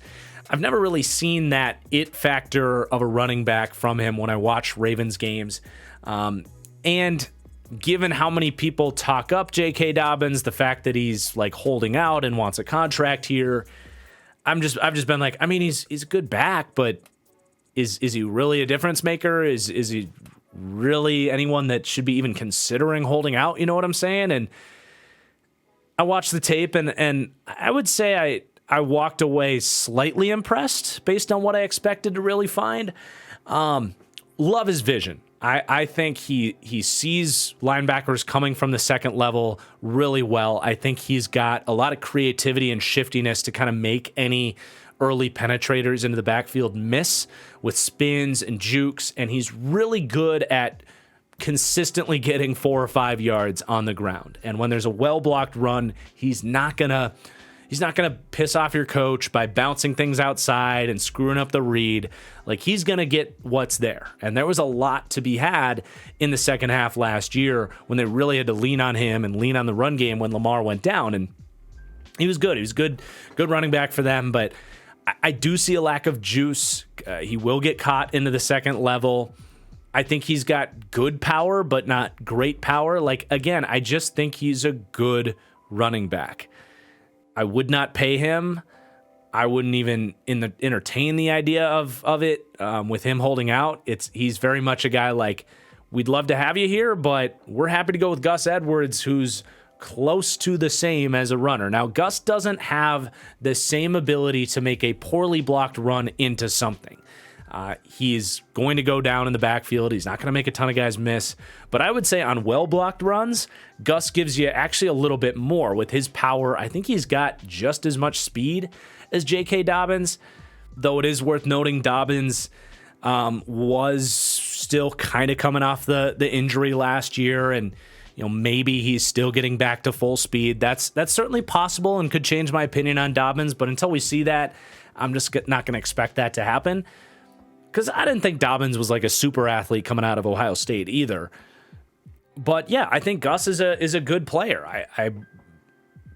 I've never really seen that it factor of a running back from him when I watch Ravens games. And given how many people talk up J.K. Dobbins, the fact that he's holding out and wants a contract here, I've just been he's a good back, but is he really a difference maker? Is he really anyone that should be even considering holding out? You know what I'm saying? And I watched the tape and I would say I walked away slightly impressed based on what I expected to really find. Love his vision. I think he sees linebackers coming from the second level really well. I think he's got a lot of creativity and shiftiness to kind of make any early penetrators into the backfield miss with spins and jukes, and he's really good at consistently getting 4 or 5 yards on the ground. And when there's a well-blocked run, he's not gonna piss off your coach by bouncing things outside and screwing up the read. Like, he's gonna get what's there. And there was a lot to be had in the second half last year when they really had to lean on him and lean on the run game when Lamar went down. And he was good. He was good running back for them. But I do see a lack of juice. He will get caught into the second level. I think he's got good power, but not great power. Like, again, I just think he's a good running back. I would not pay him. I wouldn't even entertain the idea of it with him holding out. He's very much a guy like, we'd love to have you here, but we're happy to go with Gus Edwards, who's close to the same as a runner. Now, Gus doesn't have the same ability to make a poorly blocked run into something. He's going to go down in the backfield. He's not going to make a ton of guys miss. But I would say on well-blocked runs, Gus gives you actually a little bit more. With his power, I think he's got just as much speed as J.K. Dobbins, though it is worth noting Dobbins was still kind of coming off the injury last year, and maybe he's still getting back to full speed. That's certainly possible and could change my opinion on Dobbins, but until we see that, I'm just not going to expect that to happen. Because I didn't think Dobbins was like a super athlete coming out of Ohio State either. But yeah, I think Gus is a good player. I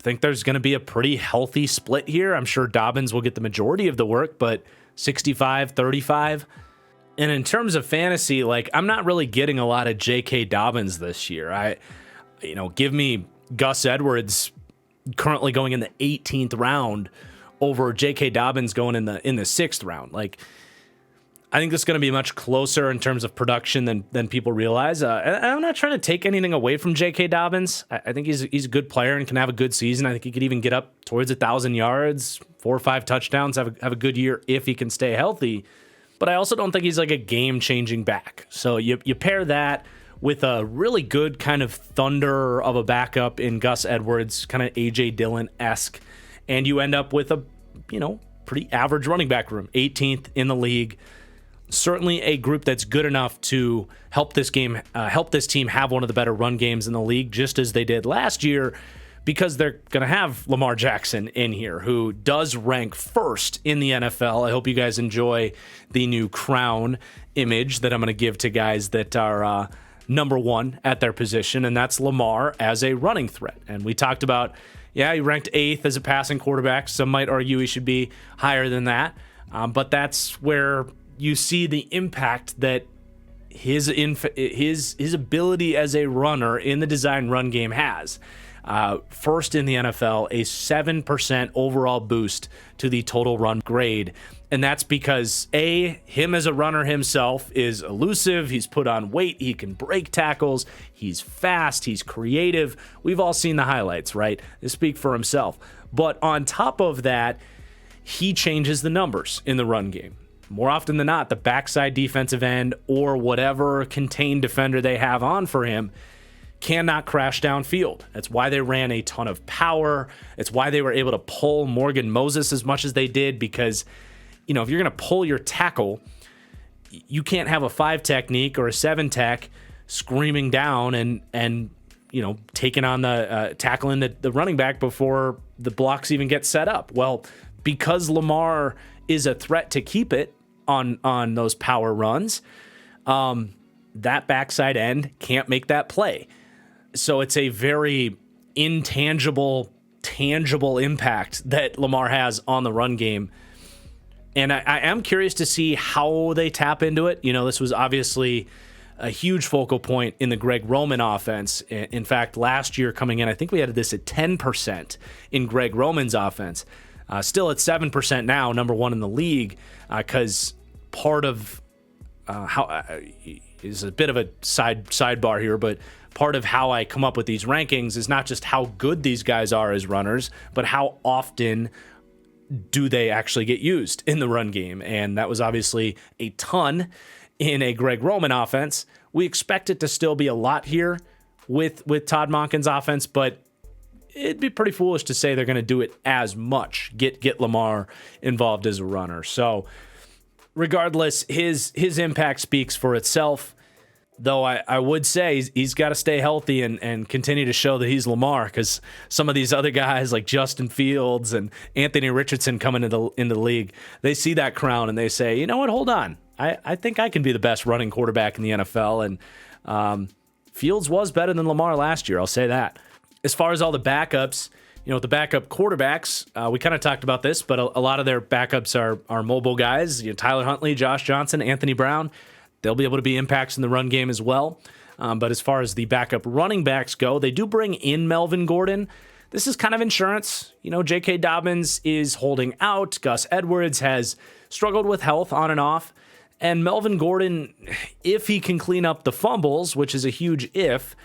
think there's going to be a pretty healthy split here. I'm sure Dobbins will get the majority of the work, but 65-35. And in terms of fantasy, like, I'm not really getting a lot of J.K. Dobbins this year. Give me Gus Edwards currently going in the 18th round over J.K. Dobbins going in the 6th round. Like, I think this is going to be much closer in terms of production than people realize. And I'm not trying to take anything away from J.K. Dobbins. I think he's a good player and can have a good season. I think he could even get up towards 1,000 yards, 4 or 5 touchdowns, have a good year if he can stay healthy. But I also don't think he's like a game-changing back. So you pair that with a really good kind of thunder of a backup in Gus Edwards, kind of A.J. Dillon-esque, and you end up with a pretty average running back room, 18th in the league. Certainly a group that's good enough to help this team have one of the better run games in the league, just as they did last year, because they're going to have Lamar Jackson in here, who does rank first in the NFL. I hope you guys enjoy the new crown image that I'm going to give to guys that are number one at their position, and that's Lamar as a running threat. And we talked about, he ranked 8th as a passing quarterback. Some might argue he should be higher than that, but that's where you see the impact that his ability as a runner in the design run game has. First in the NFL, a 7% overall boost to the total run grade. And that's because, him as a runner himself is elusive. He's put on weight. He can break tackles. He's fast. He's creative. We've all seen the highlights, right? They speak for himself. But on top of that, he changes the numbers in the run game. More often than not, the backside defensive end or whatever contained defender they have on for him cannot crash downfield. That's why they ran a ton of power. It's why they were able to pull Morgan Moses as much as they did, because, if you're going to pull your tackle, you can't have a 5 technique or a 7 tech screaming down and taking on the tackling the running back before the blocks even get set up. Well, because Lamar is a threat to keep it on those power runs, that backside end can't make that play. So it's a very intangible, tangible impact that Lamar has on the run game. And I am curious to see how they tap into it. This was obviously a huge focal point in the Greg Roman offense. In fact, last year coming in, I think we had this at 10% in Greg Roman's offense. Still at 7% now, number one in the league, because part of how is a bit of a sidebar here, but part of how I come up with these rankings is not just how good these guys are as runners, but how often do they actually get used in the run game. And that was obviously a ton in a Greg Roman offense. We expect it to still be a lot here with Todd Monken's offense, but it'd be pretty foolish to say they're going to do it as much, get Lamar involved as a runner. So regardless, his impact speaks for itself. Though I would say he's got to stay healthy and continue to show that he's Lamar, because some of these other guys like Justin Fields and Anthony Richardson coming into the league, they see that crown and they say, you know what, hold on. I think I can be the best running quarterback in the NFL. And Fields was better than Lamar last year, I'll say that. As far as all the backups, the backup quarterbacks, we kind of talked about this, but a lot of their backups are mobile guys. Tyler Huntley, Josh Johnson, Anthony Brown. They'll be able to be impacts in the run game as well. But as far as the backup running backs go, they do bring in Melvin Gordon. This is kind of insurance. J.K. Dobbins is holding out. Gus Edwards has struggled with health on and off. And Melvin Gordon, if he can clean up the fumbles, which is a huge if,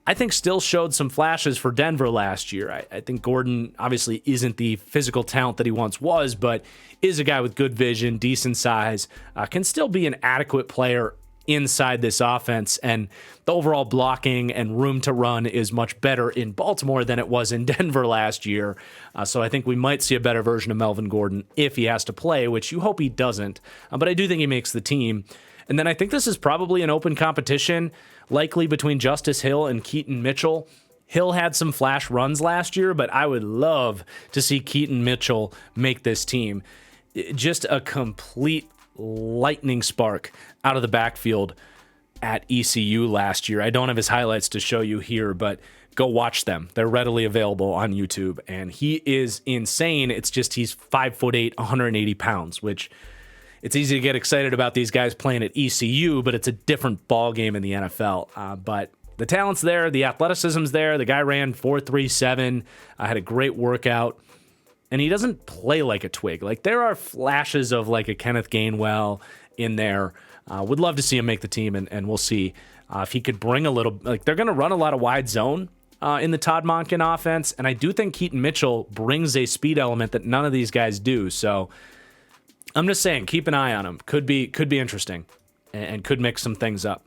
I think still showed some flashes for Denver last year. I think Gordon obviously isn't the physical talent that he once was, but is a guy with good vision, decent size, can still be an adequate player inside this offense. And the overall blocking and room to run is much better in Baltimore than it was in Denver last year. So I think we might see a better version of Melvin Gordon if he has to play, which you hope he doesn't. But I do think he makes the team. And then I think this is probably an open competition, likely between Justice Hill and Keaton Mitchell. Hill had some flash runs last year, but I would love to see Keaton Mitchell make this team. Just a complete lightning spark out of the backfield at ECU last year. I don't have his highlights to show you here, but go watch them. They're readily available on YouTube, and he is insane. It's just he's 5'8", 180 pounds, which it's easy to get excited about these guys playing at ECU, but it's a different ball game in the NFL. But the talent's there, the athleticism's there. The guy ran 4.37, had a great workout, and he doesn't play like a twig. Like, there are flashes of like a Kenneth Gainwell in there. Would love to see him make the team, and we'll see if he could bring a little. Like, they're going to run a lot of wide zone in the Todd Monken offense, and I do think Keaton Mitchell brings a speed element that none of these guys do. So I'm just saying, keep an eye on him. Could be interesting, and could mix some things up.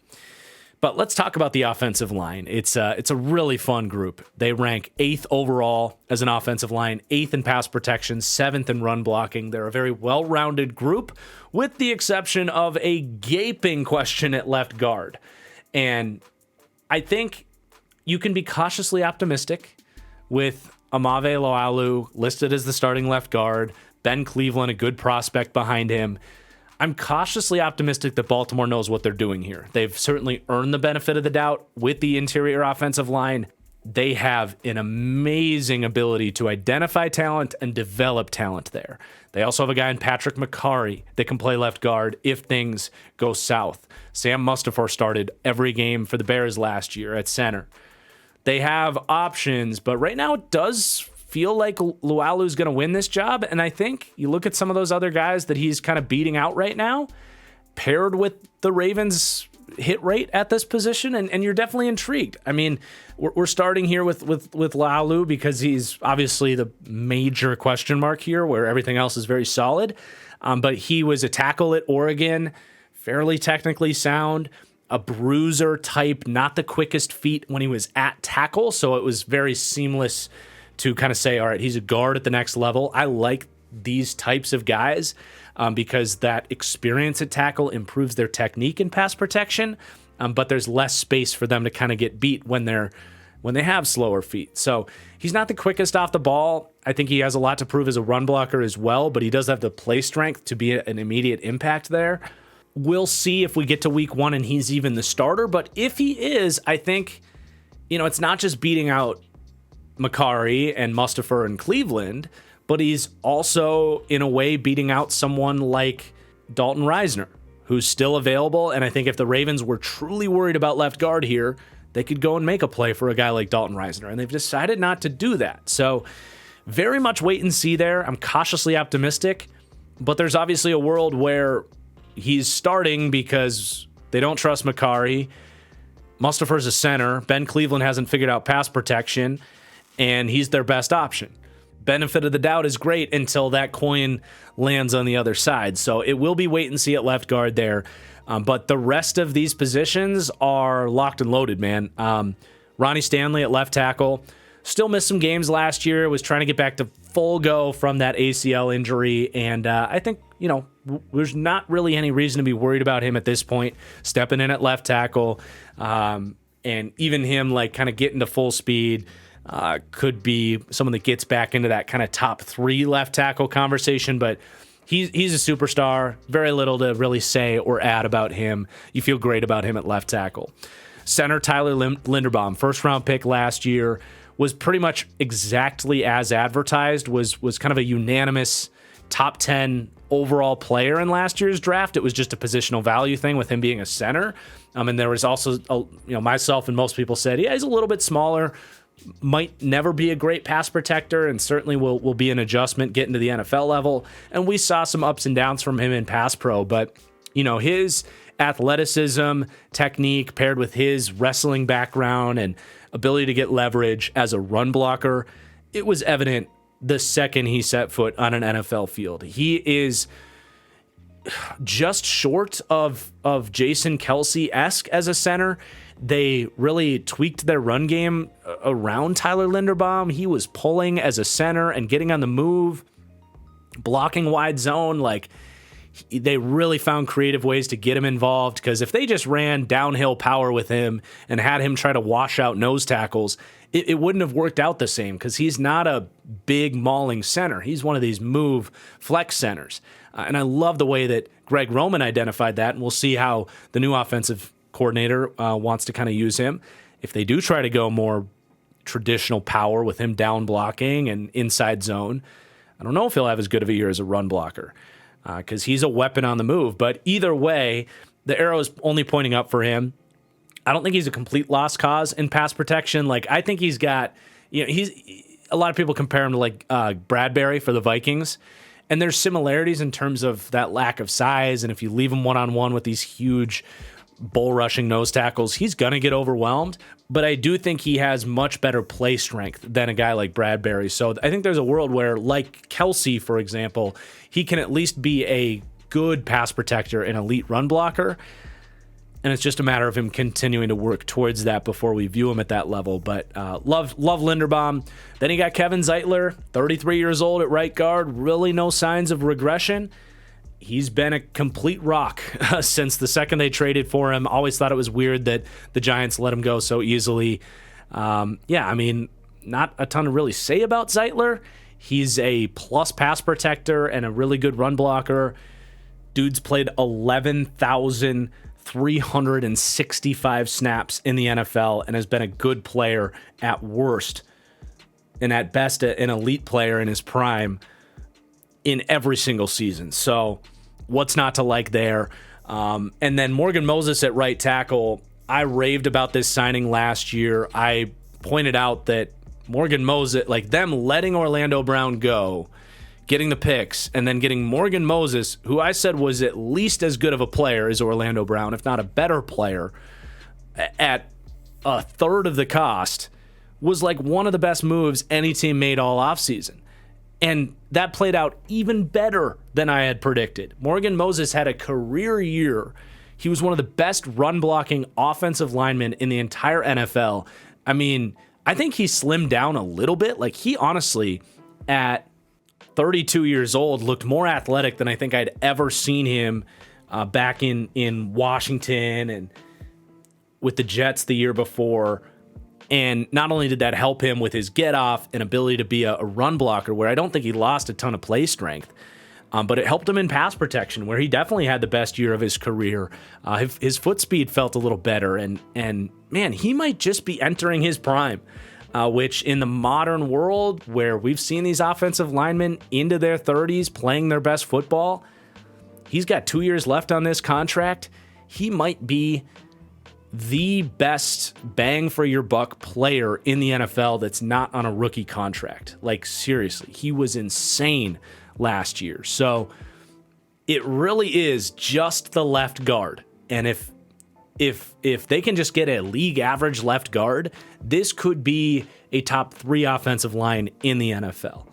But let's talk about the offensive line. It's a really fun group. They rank 8th overall as an offensive line, 8th in pass protection, 7th in run blocking. They're a very well-rounded group, with the exception of a gaping question at left guard. And I think you can be cautiously optimistic with Amave Loalu listed as the starting left guard, Ben Cleveland, a good prospect behind him. I'm cautiously optimistic that Baltimore knows what they're doing here. They've certainly earned the benefit of the doubt with the interior offensive line. They have an amazing ability to identify talent and develop talent there. They also have a guy in Patrick McCarry that can play left guard if things go south. Sam Mustipher started every game for the Bears last year at center. They have options, but right now it does feel like Lualu's going to win this job. And I think you look at some of those other guys that he's kind of beating out right now, paired with the Ravens' hit rate at this position, and you're definitely intrigued. I mean, we're starting here with Lualu because he's obviously the major question mark here, where everything else is very solid. But he was a tackle at Oregon, fairly technically sound, a bruiser type, not the quickest feet when he was at tackle. So it was very seamless to kind of say, all right, he's a guard at the next level. I like these types of guys because that experience at tackle improves their technique in pass protection, but there's less space for them to kind of get beat when they have slower feet. So he's not the quickest off the ball. I think he has a lot to prove as a run blocker as well, but he does have the play strength to be an immediate impact there. We'll see if we get to week 1 and he's even the starter, but if he is, I think, it's not just beating out McCarry and Mustipher and Cleveland, but he's also, in a way, beating out someone like Dalton Risner, who's still available. And I think if the Ravens were truly worried about left guard here, they could go and make a play for a guy like Dalton Risner, and they've decided not to do that. So very much wait and see there. I'm cautiously optimistic, but there's obviously a world where he's starting because they don't trust McCarry. Mustipher's a center. Ben Cleveland hasn't figured out pass protection, and he's their best option. Benefit of the doubt is great until that coin lands on the other side. So it will be wait and see at left guard there. But the rest of these positions are locked and loaded, man. Ronnie Stanley at left tackle, Still missed some games last year, was trying to get back to full go from that ACL injury, and I think, there's not really any reason to be worried about him at this point, stepping in at left tackle, and even him, like, kind of getting to full speed, could be someone that gets back into that kind of top 3 left tackle conversation, but he's a superstar. Very little to really say or add about him. You feel great about him at left tackle. Center Tyler Linderbaum, first-round pick last year, was pretty much exactly as advertised, was kind of a unanimous top 10 overall player in last year's draft. It was just a positional value thing with him being a center. And there was also, myself and most people said, yeah, he's a little bit smaller, might never be a great pass protector, and certainly will be an adjustment getting to the NFL level. And we saw some ups and downs from him in pass pro, but his athleticism, technique, paired with his wrestling background and ability to get leverage as a run blocker, it was evident the second he set foot on an NFL field. He is just short of Jason Kelce-esque as a center. They really tweaked their run game around Tyler Linderbaum. He was pulling as a center and getting on the move, blocking wide zone. Like, they really found creative ways to get him involved, because if they just ran downhill power with him and had him try to wash out nose tackles, it wouldn't have worked out the same, because he's not a big mauling center. He's one of these move flex centers. And I love the way that Greg Roman identified that, and we'll see how the new offensive coordinator wants to kind of use him. If they do try to go more traditional power with him down blocking and inside zone, I don't know if he'll have as good of a year as a run blocker, because he's a weapon on the move. But either way, the arrow is only pointing up for him. I don't think he's a complete lost cause in pass protection. Like, I think he's got, he's a lot of people compare him to like Bradbury for the Vikings. And there's similarities in terms of that lack of size. And if you leave him one-on-one with these huge bull rushing nose tackles, he's going to get overwhelmed. But I do think he has much better play strength than a guy like Bradbury. So I think there's a world where, like Kelce, for example, he can at least be a good pass protector and elite run blocker. And it's just a matter of him continuing to work towards that before we view him at that level. But love Linderbaum. Then you got Kevin Zeitler, 33 years old at right guard. Really no signs of regression. He's been a complete rock since the second they traded for him. Always thought it was weird that the Giants let him go so easily. Not a ton to really say about Zeitler. He's a plus pass protector and a really good run blocker. Dude's played 11,365 snaps in the NFL and has been a good player at worst, and at best an elite player in his prime in every single season. So what's not to like there? And then Morgan Moses at right tackle. I raved about this signing last year. I pointed out that Morgan Moses, like them letting Orlando Brown go, getting the picks, and then getting Morgan Moses, who I said was at least as good of a player as Orlando Brown, if not a better player, at a third of the cost, was like one of the best moves any team made all offseason. And that played out even better than I had predicted. Morgan Moses had a career year. He was one of the best run-blocking offensive linemen in the entire NFL. I mean, I think he slimmed down a little bit. Like, he honestly, at 32 years old, looked more athletic than I think I'd ever seen him back in Washington and with the Jets the year before. And not only did that help him with his get-off and ability to be a run blocker, where I don't think he lost a ton of play strength, but it helped him in pass protection, where he definitely had the best year of his career. His foot speed felt a little better, and man, he might just be entering his prime, which in the modern world, where we've seen these offensive linemen into their 30s playing their best football, he's got 2 years left on this contract. He might be the best bang for your buck player in the NFL that's not on a rookie contract. Like, seriously, he was insane last year. So it really is just the left guard. And if they can just get a league average left guard, this could be a top 3 offensive line in the NFL.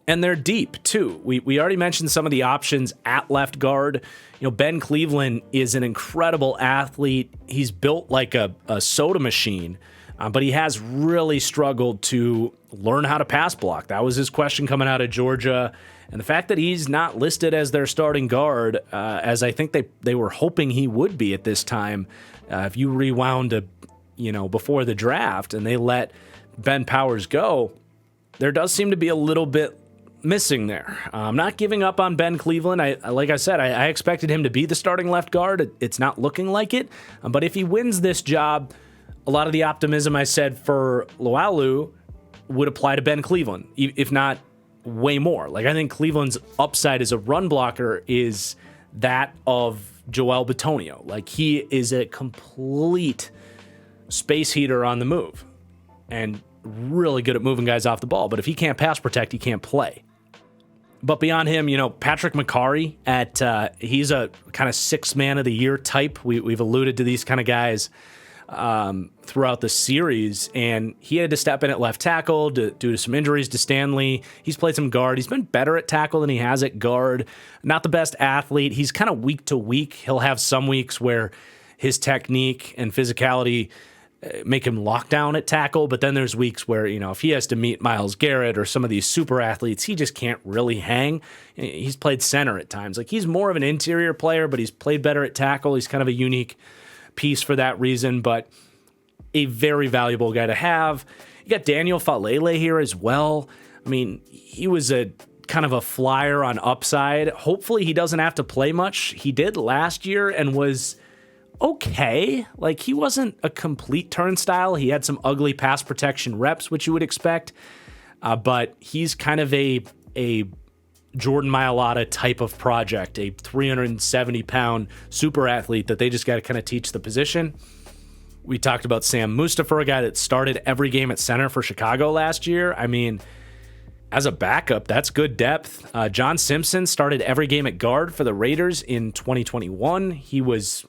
And they're deep, too. We already mentioned some of the options at left guard. Ben Cleveland is an incredible athlete. He's built like a soda machine. But he has really struggled to learn how to pass block. That was his question coming out of Georgia. And the fact that he's not listed as their starting guard, as I think they were hoping he would be at this time, if you rewound before the draft and they let Ben Powers go, there does seem to be a little bit missing there. I'm not giving up on Ben Cleveland. Like I said, I expected him to be the starting left guard. It's not looking like it. But if he wins this job, a lot of the optimism I said for Lualu would apply to Ben Cleveland, if not way more. Like, I think Cleveland's upside as a run blocker is that of Joel Bitonio. Like, he is a complete space heater on the move and really good at moving guys off the ball. But if he can't pass protect, he can't play. But beyond him, Patrick McCarry he's a kind of sixth man of the year type. We've alluded to these kind of guys throughout the series, and he had to step in at left tackle due to some injuries to Stanley. He's played some guard. He's been better at tackle than he has at guard. Not the best athlete. He's kind of week to week. He'll have some weeks where his technique and physicality make him lock down at tackle, but then there's weeks where, if he has to meet Myles Garrett or some of these super athletes, he just can't really hang. He's played center at times. Like, he's more of an interior player, but he's played better at tackle. He's kind of a unique piece for that reason, but a very valuable guy to have. You got Daniel Falele here as well. I mean, he was a kind of a flyer on upside. Hopefully he doesn't have to play much. He did last year and was okay. Like, he wasn't a complete turnstile. He had some ugly pass protection reps, which you would expect. But he's kind of a Jordan Mailata type of project, a 370-pound super athlete that they just got to kind of teach the position. We talked about Sam Mustafa, a guy that started every game at center for Chicago last year. I mean, as a backup, that's good depth. John Simpson started every game at guard for the Raiders in 2021. He was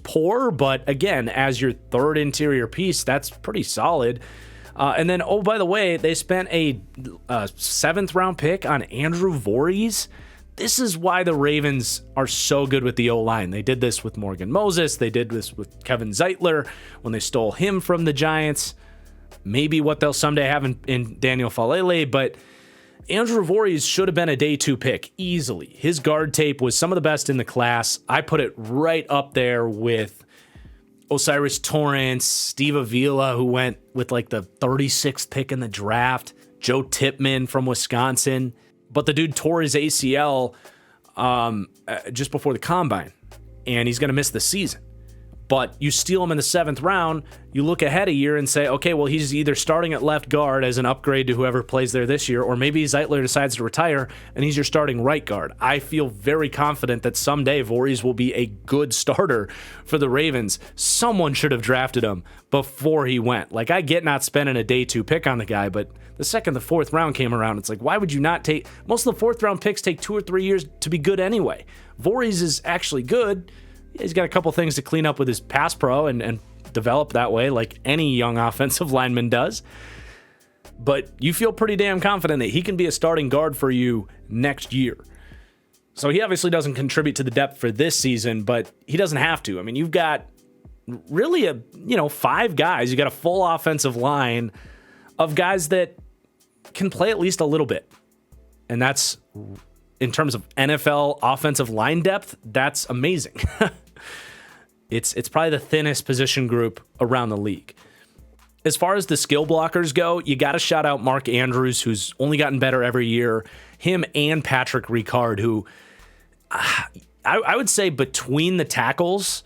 poor, but again, as your third interior piece, that's pretty solid. And then, oh, by the way, they spent a seventh-round pick on Andrew Voorhees. This is why the Ravens are so good with the O-line. They did this with Morgan Moses. They did this with Kevin Zeitler when they stole him from the Giants. Maybe what they'll someday have in Daniel Falele, but Andrew Voorhees should have been a day 2 pick easily. His guard tape was some of the best in the class. I put it right up there with Osiris Torrance, Steve Avila, who went with like the 36th pick in the draft, Joe Tippmann from Wisconsin. But the dude tore his ACL just before the combine, and he's going to miss the season. But you steal him in the 7th round, you look ahead a year and say, okay, well, he's either starting at left guard as an upgrade to whoever plays there this year, or maybe Zeitler decides to retire and he's your starting right guard. I feel very confident that someday Voorhees will be a good starter for the Ravens. Someone should have drafted him before he went. Like, I get not spending a day 2 pick on the guy, but the 2nd, the 4th round came around. It's like, why would you not take... Most of the 4th round picks take 2 or 3 years to be good anyway. Voorhees is actually good. He's got a couple things to clean up with his pass pro and develop that way, like any young offensive lineman does. But you feel pretty damn confident that he can be a starting guard for you next year. So he obviously doesn't contribute to the depth for this season, but he doesn't have to. I mean, you've got really 5 guys. You got a full offensive line of guys that can play at least a little bit. And that's, in terms of NFL offensive line depth, that's amazing. It's probably the thinnest position group around the league. As far as the skill blockers go, you got to shout out Mark Andrews, who's only gotten better every year. Him and Patrick Ricard, who I would say between the tackles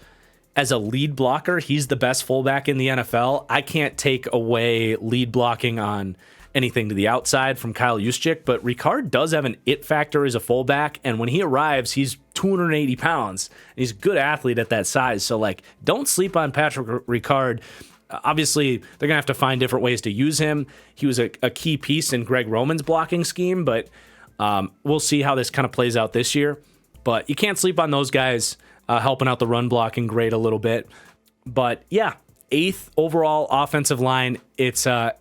as a lead blocker, he's the best fullback in the NFL. I can't take away lead blocking on anything to the outside from Kyle Juszczyk, but Ricard does have an it factor as a fullback, and when he arrives, he's 280 pounds. He's a good athlete at that size, so don't sleep on Patrick Ricard. Obviously, they're going to have to find different ways to use him. He was a key piece in Greg Roman's blocking scheme, but we'll see how this kind of plays out this year. But you can't sleep on those guys helping out the run blocking grade a little bit. But yeah, 8th overall offensive line. It's a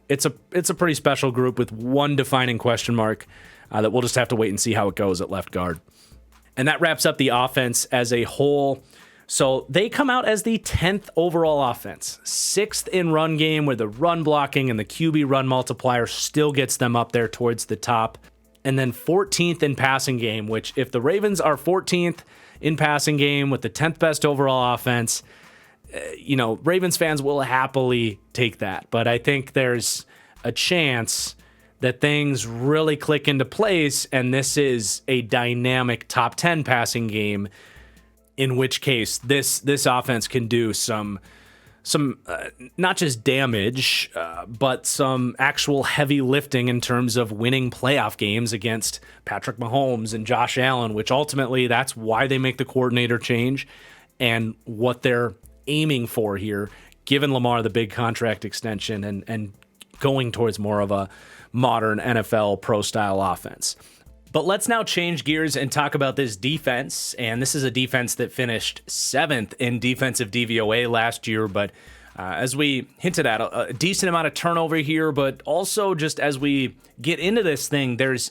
pretty special group with one defining question mark that we'll just have to wait and see how it goes at left guard. And that wraps up the offense as a whole. So they come out as the 10th overall offense, 6th in run game, where the run blocking and the QB run multiplier still gets them up there towards the top. And then 14th in passing game, which if the Ravens are 14th in passing game with the 10th best overall offense, Ravens fans will happily take that. But I think there's a chance that things really click into place, and this is a dynamic top 10 passing game, in which case this offense can do some not just damage, but some actual heavy lifting in terms of winning playoff games against Patrick Mahomes and Josh Allen, which ultimately that's why they make the coordinator change and what they're aiming for here, given Lamar the big contract extension and going towards more of a modern NFL pro-style offense. But let's now change gears and talk about this defense. And this is a defense that finished 7th in defensive DVOA last year. But as we hinted at, a decent amount of turnover here. But also just as we get into this thing, there's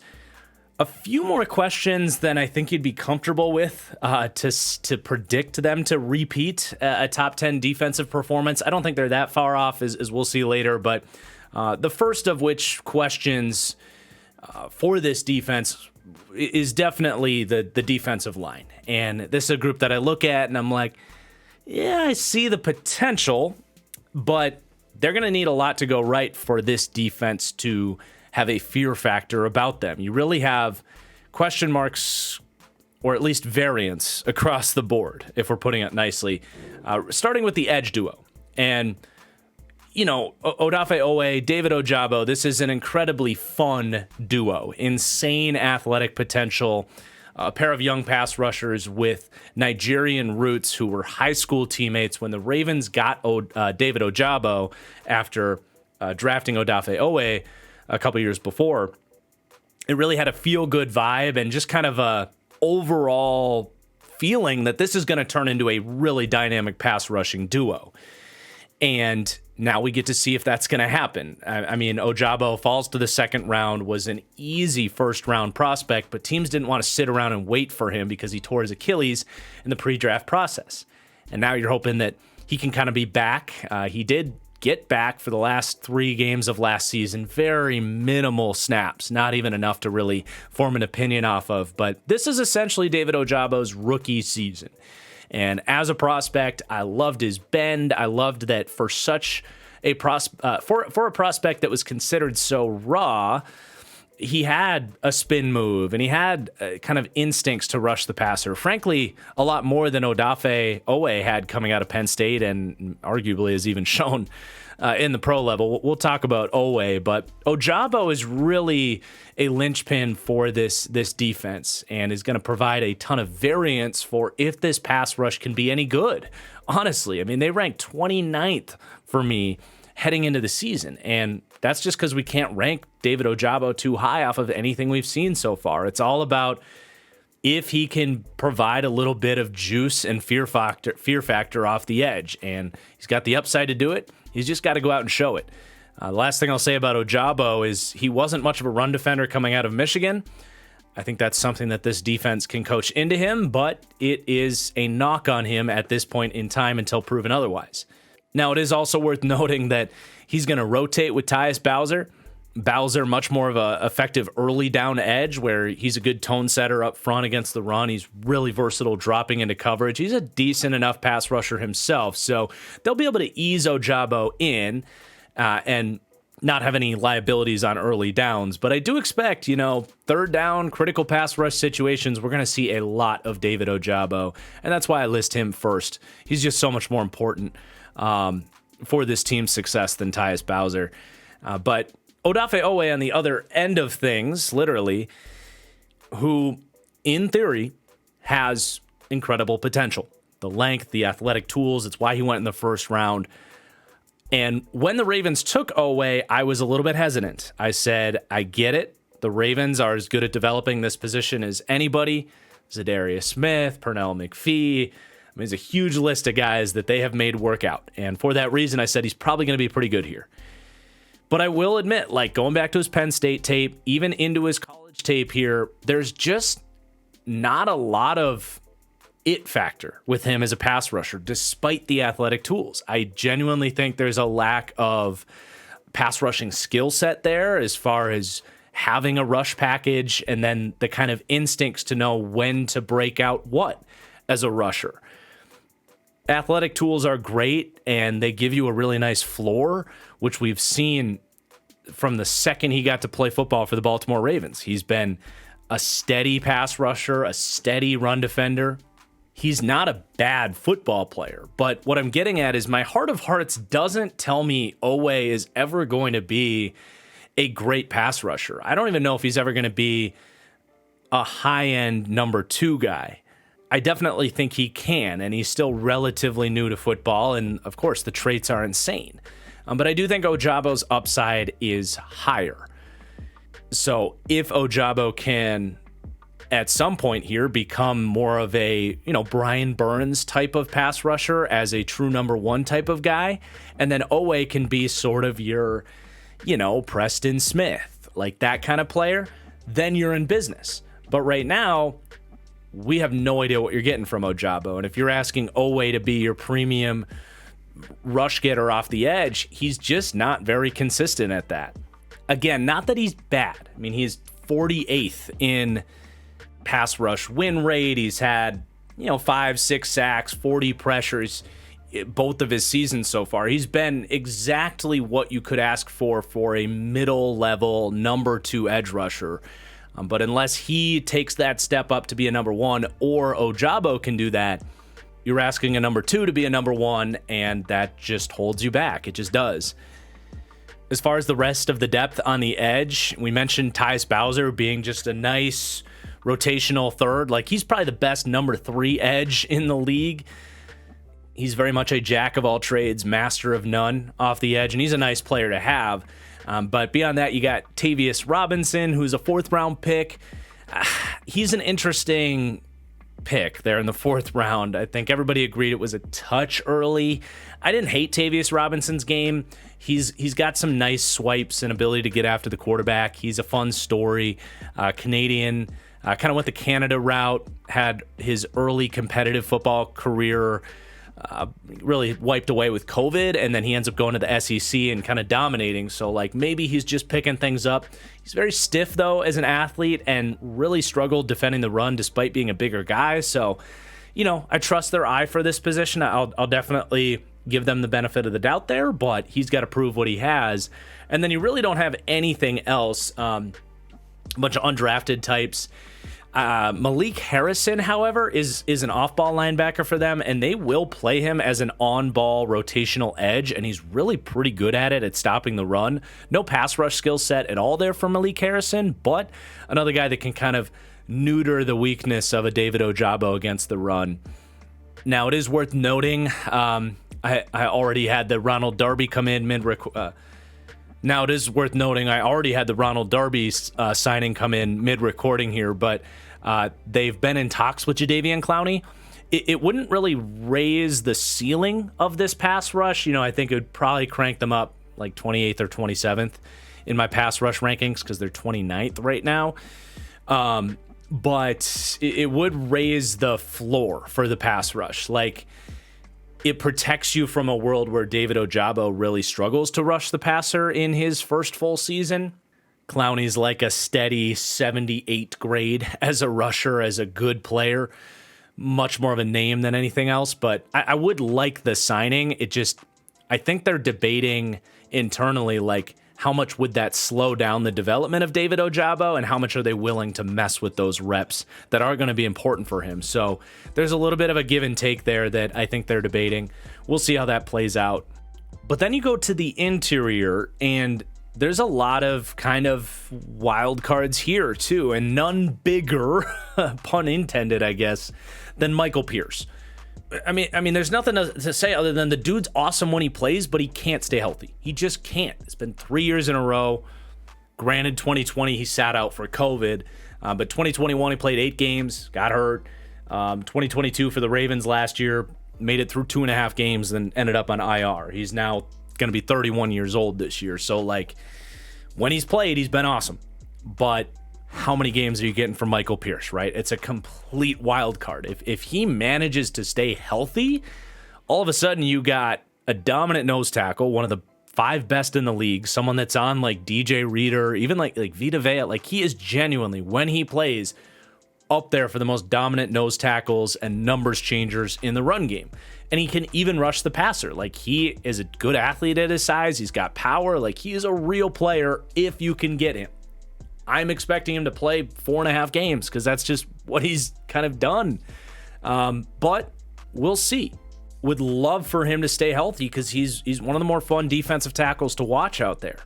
a few more questions than I think you'd be comfortable with to predict them to repeat a top 10 defensive performance. I don't think they're that far off, as we'll see later. But the first of which questions for this defense is definitely the defensive line. And this is a group that I look at and I'm like, yeah, I see the potential, but they're going to need a lot to go right for this defense to have a fear factor about them. You really have question marks, or at least variance across the board, if we're putting it nicely, starting with the edge duo. And Odafe Owe, David Ojabo, this is an incredibly fun duo. Insane athletic potential. A pair of young pass rushers with Nigerian roots who were high school teammates when the Ravens got David Ojabo after drafting Odafe Owe a couple years before. It really had a feel-good vibe and just kind of a overall feeling that this is going to turn into a really dynamic pass rushing duo. And now we get to see if that's going to happen. I mean, Ojabo falls to the second round, was an easy first-round prospect, but teams didn't want to sit around and wait for him because he tore his Achilles in the pre-draft process. And now you're hoping that he can kind of be back. He did get back for the last 3 games of last season. Very minimal snaps, not even enough to really form an opinion off of. But this is essentially David Ojabo's rookie season. And as a prospect, I loved his bend. I loved that for such a for a prospect that was considered so raw, he had a spin move and he had kind of instincts to rush the passer. Frankly, a lot more than Odafe Owe had coming out of Penn State, and arguably has even shown in the pro level. We'll talk about Owe, but Ojabo is really a linchpin for this defense and is going to provide a ton of variance for if this pass rush can be any good. Honestly, I mean, they ranked 29th for me heading into the season, and that's just because we can't rank David Ojabo too high off of anything we've seen so far. It's all about if he can provide a little bit of juice and fear factor off the edge, and he's got the upside to do it. He's just got to go out and show it. The last thing I'll say about Ojabo is he wasn't much of a run defender coming out of Michigan. I think that's something that this defense can coach into him, but it is a knock on him at this point in time until proven otherwise. Now, it is also worth noting that he's going to rotate with Tyus Bowser. Bowser, much more of a effective early down edge where he's a good tone setter up front against the run. He's really versatile dropping into coverage. He's a decent enough pass rusher himself, so they'll be able to ease Ojabo in and not have any liabilities on early downs. But I do expect, third down, critical pass rush situations, we're going to see a lot of David Ojabo, and that's why I list him first. He's just so much more important for this team's success than Tyus Bowser. But Odafe Owe on the other end of things, literally, who, in theory, has incredible potential. The length, the athletic tools, it's why he went in the first round. And when the Ravens took Owe, I was a little bit hesitant. I said, I get it. The Ravens are as good at developing this position as anybody. Zadarius Smith, Pernell McPhee. I mean, there's a huge list of guys that they have made work out. And for that reason, I said he's probably going to be pretty good here. But I will admit, going back to his Penn State tape, even into his college tape here, there's just not a lot of it factor with him as a pass rusher, despite the athletic tools. I genuinely think there's a lack of pass rushing skill set there as far as having a rush package and then the kind of instincts to know when to break out what as a rusher. Athletic tools are great and they give you a really nice floor, which we've seen from the second he got to play football for the Baltimore Ravens. He's been a steady pass rusher, a steady run defender. He's not a bad football player, but what I'm getting at is my heart of hearts doesn't tell me Owe is ever going to be a great pass rusher. I don't even know if he's ever going to be a high-end number 2 guy. I definitely think he can, and he's still relatively new to football, and of course the traits are insane. But I do think Ojabo's upside is higher. So if Ojabo can, at some point here, become more of a, Brian Burns type of pass rusher as a true number 1 type of guy, and then Owe can be sort of your, Preston Smith, like that kind of player, then you're in business. But right now, we have no idea what you're getting from Ojabo. And if you're asking Owe to be your premium rush getter off the edge, he's just not very consistent at that. Again, not that he's bad. I mean, he's 48th in pass rush win rate. He's had, 5-6 sacks, 40 pressures both of his seasons so far. He's been exactly what you could ask for a middle level number 2 edge rusher. But unless he takes that step up to be a number 1 or Ojabo can do that, you're asking a number 2 to be a number 1, and that just holds you back. It just does. As far as the rest of the depth on the edge, we mentioned Tyus Bowser being just a nice rotational third. Like, he's probably the best number 3 edge in the league. He's very much a jack of all trades, master of none off the edge, and he's a nice player to have. But beyond that, you got Tavius Robinson, who's a 4th-round pick. He's an interesting pick there in the 4th round. I think everybody agreed it was a touch early. I didn't hate Tavius Robinson's game. He's got some nice swipes and ability to get after the quarterback. He's a fun story. Canadian, kind of went the Canada route, had his early competitive football career really wiped away with COVID, and then he ends up going to the SEC and kind of dominating. So, maybe he's just picking things up. He's very stiff, though, as an athlete, and really struggled defending the run despite being a bigger guy. So, I trust their eye for this position. I'll definitely give them the benefit of the doubt there, but he's got to prove what he has. And then you really don't have anything else. A bunch of undrafted types. Malik Harrison, however, is an off-ball linebacker for them, and they will play him as an on-ball rotational edge, and he's really pretty good at stopping the run. No pass rush skill set at all there for Malik Harrison, but another guy that can kind of neuter the weakness of a David Ojabo against the run. Now, it is worth noting, I already had the Ronald Darby come in Now, it is worth noting, I already had the Ronald Darby signing come in mid-recording here, but they've been in talks with Jadeveon Clowney. It wouldn't really raise the ceiling of this pass rush. I think it would probably crank them up like 28th or 27th in my pass rush rankings because they're 29th right now. But it would raise the floor for the pass rush. It protects you from a world where David Ojabo really struggles to rush the passer in his first full season. Clowney's like a steady 78 grade as a rusher, as a good player. Much more of a name than anything else, but I would like the signing. I think they're debating internally, how much would that slow down the development of David Ojabo, and how much are they willing to mess with those reps that are going to be important for him? So there's a little bit of a give and take there that I think they're debating. We'll see how that plays out. But then you go to the interior, and there's a lot of kind of wild cards here too, and none bigger, pun intended, I guess, than Michael Pierce. I mean, there's nothing to say other than the dude's awesome when he plays, but he can't stay healthy. He just can't. It's been 3 years in a row. Granted, 2020 he sat out for COVID, but 2021 he played 8 games, got hurt. 2022 for the Ravens last year, made it through 2.5 games, then ended up on IR. He's now going to be 31 years old this year. So, when he's played, he's been awesome. But how many games are you getting from Michael Pierce, right? It's a complete wild card. If he manages to stay healthy, all of a sudden you got a dominant nose tackle, one of the 5 best in the league, someone that's on like DJ Reader, even like Vita Vea. Like, he is genuinely, when he plays, up there for the most dominant nose tackles and numbers changers in the run game. And he can even rush the passer. Like, he is a good athlete at his size. He's got power. Like, he is a real player if you can get him. I'm expecting him to play 4.5 games because that's just what he's kind of done. But we'll see. Would love for him to stay healthy because he's one of the more fun defensive tackles to watch out there.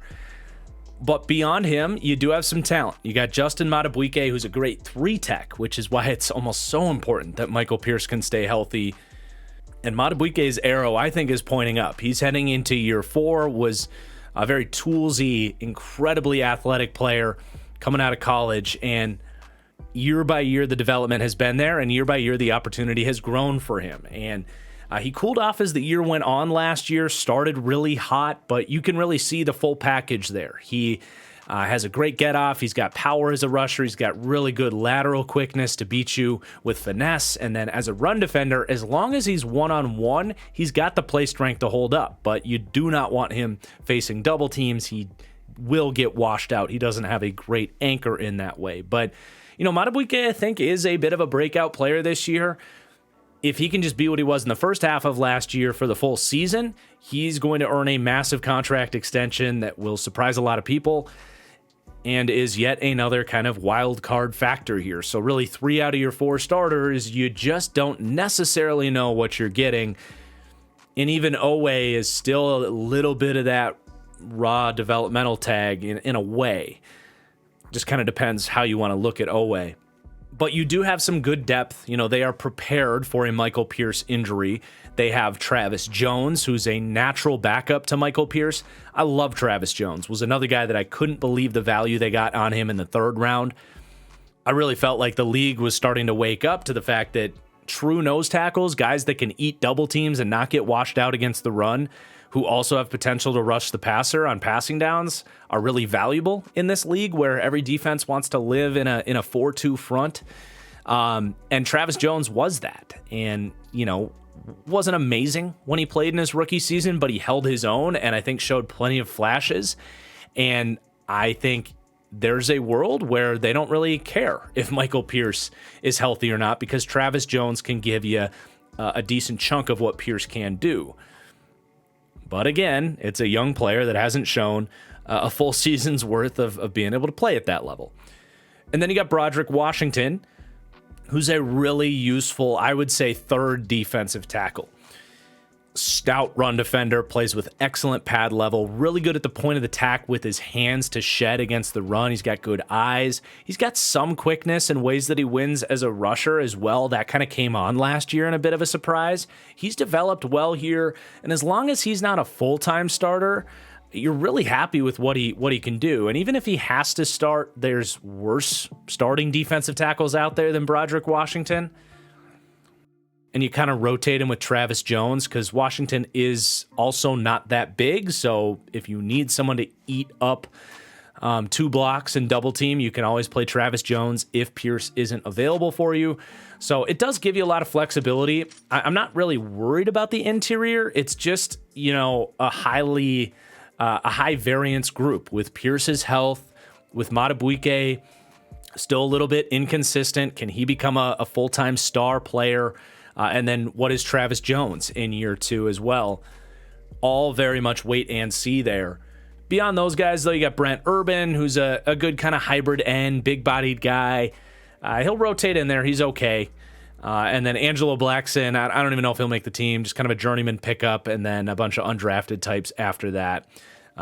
But beyond him, you do have some talent. You got Justin Madubuike, who's a great 3-tech, which is why it's almost so important that Michael Pierce can stay healthy. And Madubuike's arrow, I think, is pointing up. He's heading into year 4, was a very toolsy, incredibly athletic player coming out of college, and year by year the development has been there, and year by year the opportunity has grown for him. And he cooled off as the year went on last year, started really hot, but you can really see the full package there. He has a great get-off. He's got power as a rusher. He's got really good lateral quickness to beat you with finesse. And then as a run defender, as long as he's one-on-one, he's got the play strength to hold up. But you do not want him facing double teams. He will get washed out. He doesn't have a great anchor in that way. But, Madubuike, I think, is a bit of a breakout player this year. If he can just be what he was in the first half of last year for the full season, he's going to earn a massive contract extension that will surprise a lot of people and is yet another kind of wild card factor here. So really 3 out of your 4 starters, you just don't necessarily know what you're getting. And even Owe is still a little bit of that raw developmental tag in a way. Just kind of depends how you want to look at Owe. But you do have some good depth. They are prepared for a Michael Pierce injury. They have Travis Jones, who's a natural backup to Michael Pierce. I love Travis Jones. Was another guy that I couldn't believe the value they got on him in the 3rd round. I really felt like the league was starting to wake up to the fact that true nose tackles, guys that can eat double teams and not get washed out against the run, who also have potential to rush the passer on passing downs, are really valuable in this league where every defense wants to live in a 4-2 front. And Travis Jones was that. And, wasn't amazing when he played in his rookie season, but he held his own and I think showed plenty of flashes. And I think there's a world where they don't really care if Michael Pierce is healthy or not because Travis Jones can give you a decent chunk of what Pierce can do. But again, it's a young player that hasn't shown a full season's worth of being able to play at that level. And then you got Broderick Washington, who's a really useful, I would say, 3rd defensive tackle. Stout run defender, plays with excellent pad level, really good at the point of attack with his hands to shed against the run. He's got good eyes. He's got some quickness in ways that he wins as a rusher as well. That kind of came on last year in a bit of a surprise. He's developed well here, and as long as he's not a full-time starter, you're really happy with what he can do. And even if he has to start, there's worse starting defensive tackles out there than Broderick Washington. And you kind of rotate him with Travis Jones because Washington is also not that big. So if you need someone to eat up 2 blocks and double team, you can always play Travis Jones if Pierce isn't available for you. So it does give you a lot of flexibility. I'm not really worried about the interior. It's just, a high variance group with Pierce's health, with Madubuike still a little bit inconsistent. Can he become a full-time star player? And then what is Travis Jones in year 2 as well? All very much wait and see there. Beyond those guys, though, you got Brent Urban, who's a good kind of hybrid end, big-bodied guy. He'll rotate in there. He's okay. And then Angelo Blackson, I don't even know if he'll make the team, just kind of a journeyman pickup, and then a bunch of undrafted types after that.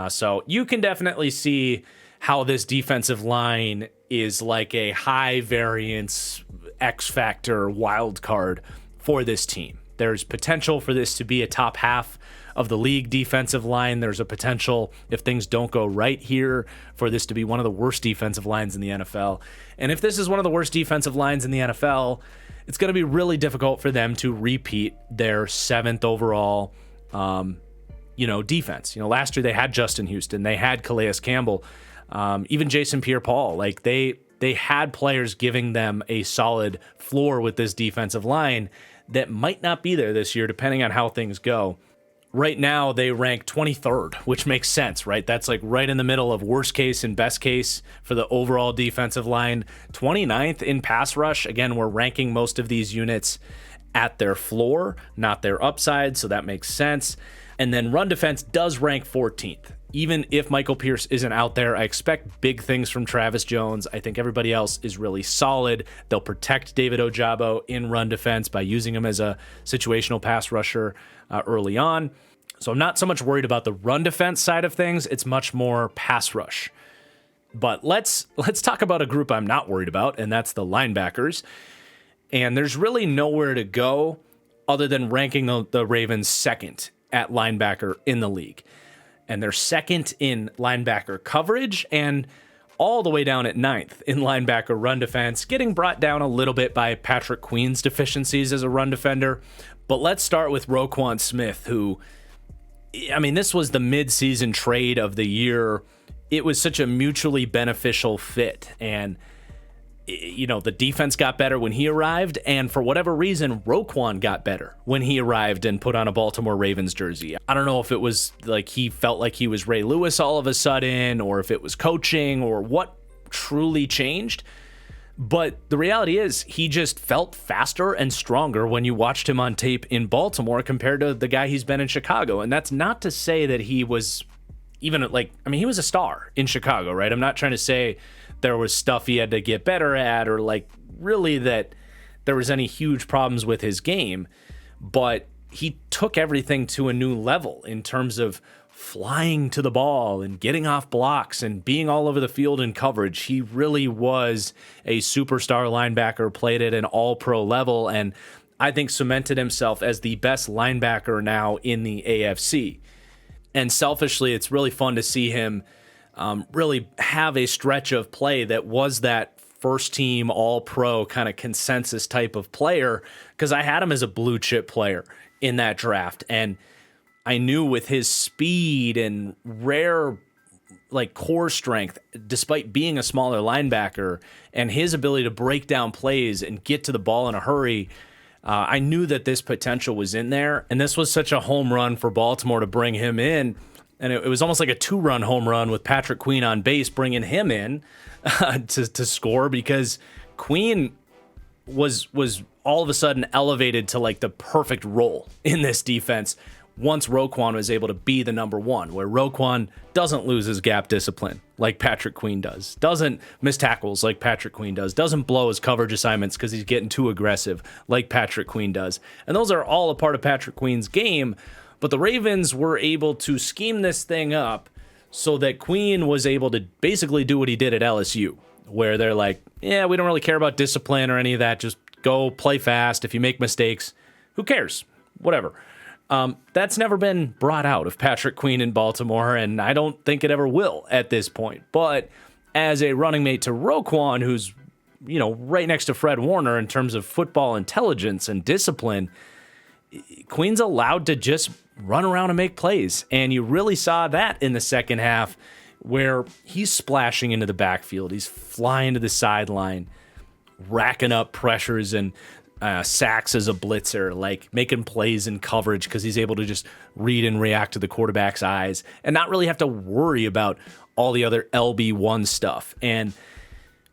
So you can definitely see how this defensive line is like a high-variance X-factor wild card for this team. There's potential for this to be a top half of the league defensive line. There's a potential, if things don't go right here, for this to be one of the worst defensive lines in the NFL. And if this is one of the worst defensive lines in the NFL, it's going to be really difficult for them to repeat their 7th overall defense. Last year they had Justin Houston, they had Calais Campbell, even Jason Pierre-Paul. Like they they had players giving them a solid floor with this defensive line that might not be there this year, depending on how things go. Right now, they rank 23rd, which makes sense, right? That's like right in the middle of worst case and best case for the overall defensive line. 29th in pass rush. Again, we're ranking most of these units at their floor, not their upside, so that makes sense. And then run defense does rank 14th. Even if Michael Pierce isn't out there, I expect big things from Travis Jones. I think everybody else is really solid. They'll protect David Ojabo in run defense by using him as a situational pass rusher early on. So I'm not so much worried about the run defense side of things. It's much more pass rush. But let's talk about a group I'm not worried about, and that's the linebackers. And there's really nowhere to go other than ranking the Ravens second at linebacker in the league. And they're second in linebacker coverage and all the way down at 9th in linebacker run defense, getting brought down a little bit by Patrick Queen's deficiencies as a run defender. But let's start with Roquan Smith, who, I mean, this was the midseason trade of the year. It was such a mutually beneficial fit. And you know, the defense got better when he arrived, and for whatever reason, Roquan got better when he arrived and put on a Baltimore Ravens jersey. I don't know if it was like he felt like he was Ray Lewis all of a sudden, or if it was coaching, or what truly changed. But the reality is he just felt faster and stronger when you watched him on tape in Baltimore compared to the guy he's been in Chicago. And that's not to say that he was even like, I mean, he was a star in Chicago, right? I'm not trying to say there was stuff he had to get better at, or like really that there was any huge problems with his game, but he took everything to a new level in terms of flying to the ball and getting off blocks and being all over the field in coverage. He really was a superstar linebacker, played at an all-pro level, and I think cemented himself as the best linebacker now in the AFC. And selfishly, it's really fun to see him really have a stretch of play that was that first team all-pro kind of consensus type of player, because I had him as a blue chip player in that draft. And I knew with his speed and rare like core strength, despite being a smaller linebacker, and his ability to break down plays and get to the ball in a hurry, I knew that this potential was in there. And this was such a home run for Baltimore to bring him in. And it was almost like a 2-run home run with Patrick Queen on base, bringing him in to score, because Queen was all of a sudden elevated to like the perfect role in this defense once Roquan was able to be the number one, where Roquan doesn't lose his gap discipline like Patrick Queen does, doesn't miss tackles like Patrick Queen does, doesn't blow his coverage assignments because he's getting too aggressive like Patrick Queen does. And those are all a part of Patrick Queen's game. But the Ravens were able to scheme this thing up so that Queen was able to basically do what he did at LSU, where they're like, yeah, we don't really care about discipline or any of that. Just go play fast. If you make mistakes, who cares? Whatever. That's never been brought out of Patrick Queen in Baltimore, and I don't think it ever will at this point. But as a running mate to Roquan, who's, you know, right next to Fred Warner in terms of football intelligence and discipline, Queen's allowed to just run around and make plays. And you really saw that in the second half, where he's splashing into the backfield. He's flying to the sideline, racking up pressures and sacks as a blitzer, like making plays in coverage because he's able to just read and react to the quarterback's eyes and not really have to worry about all the other LB1 stuff. And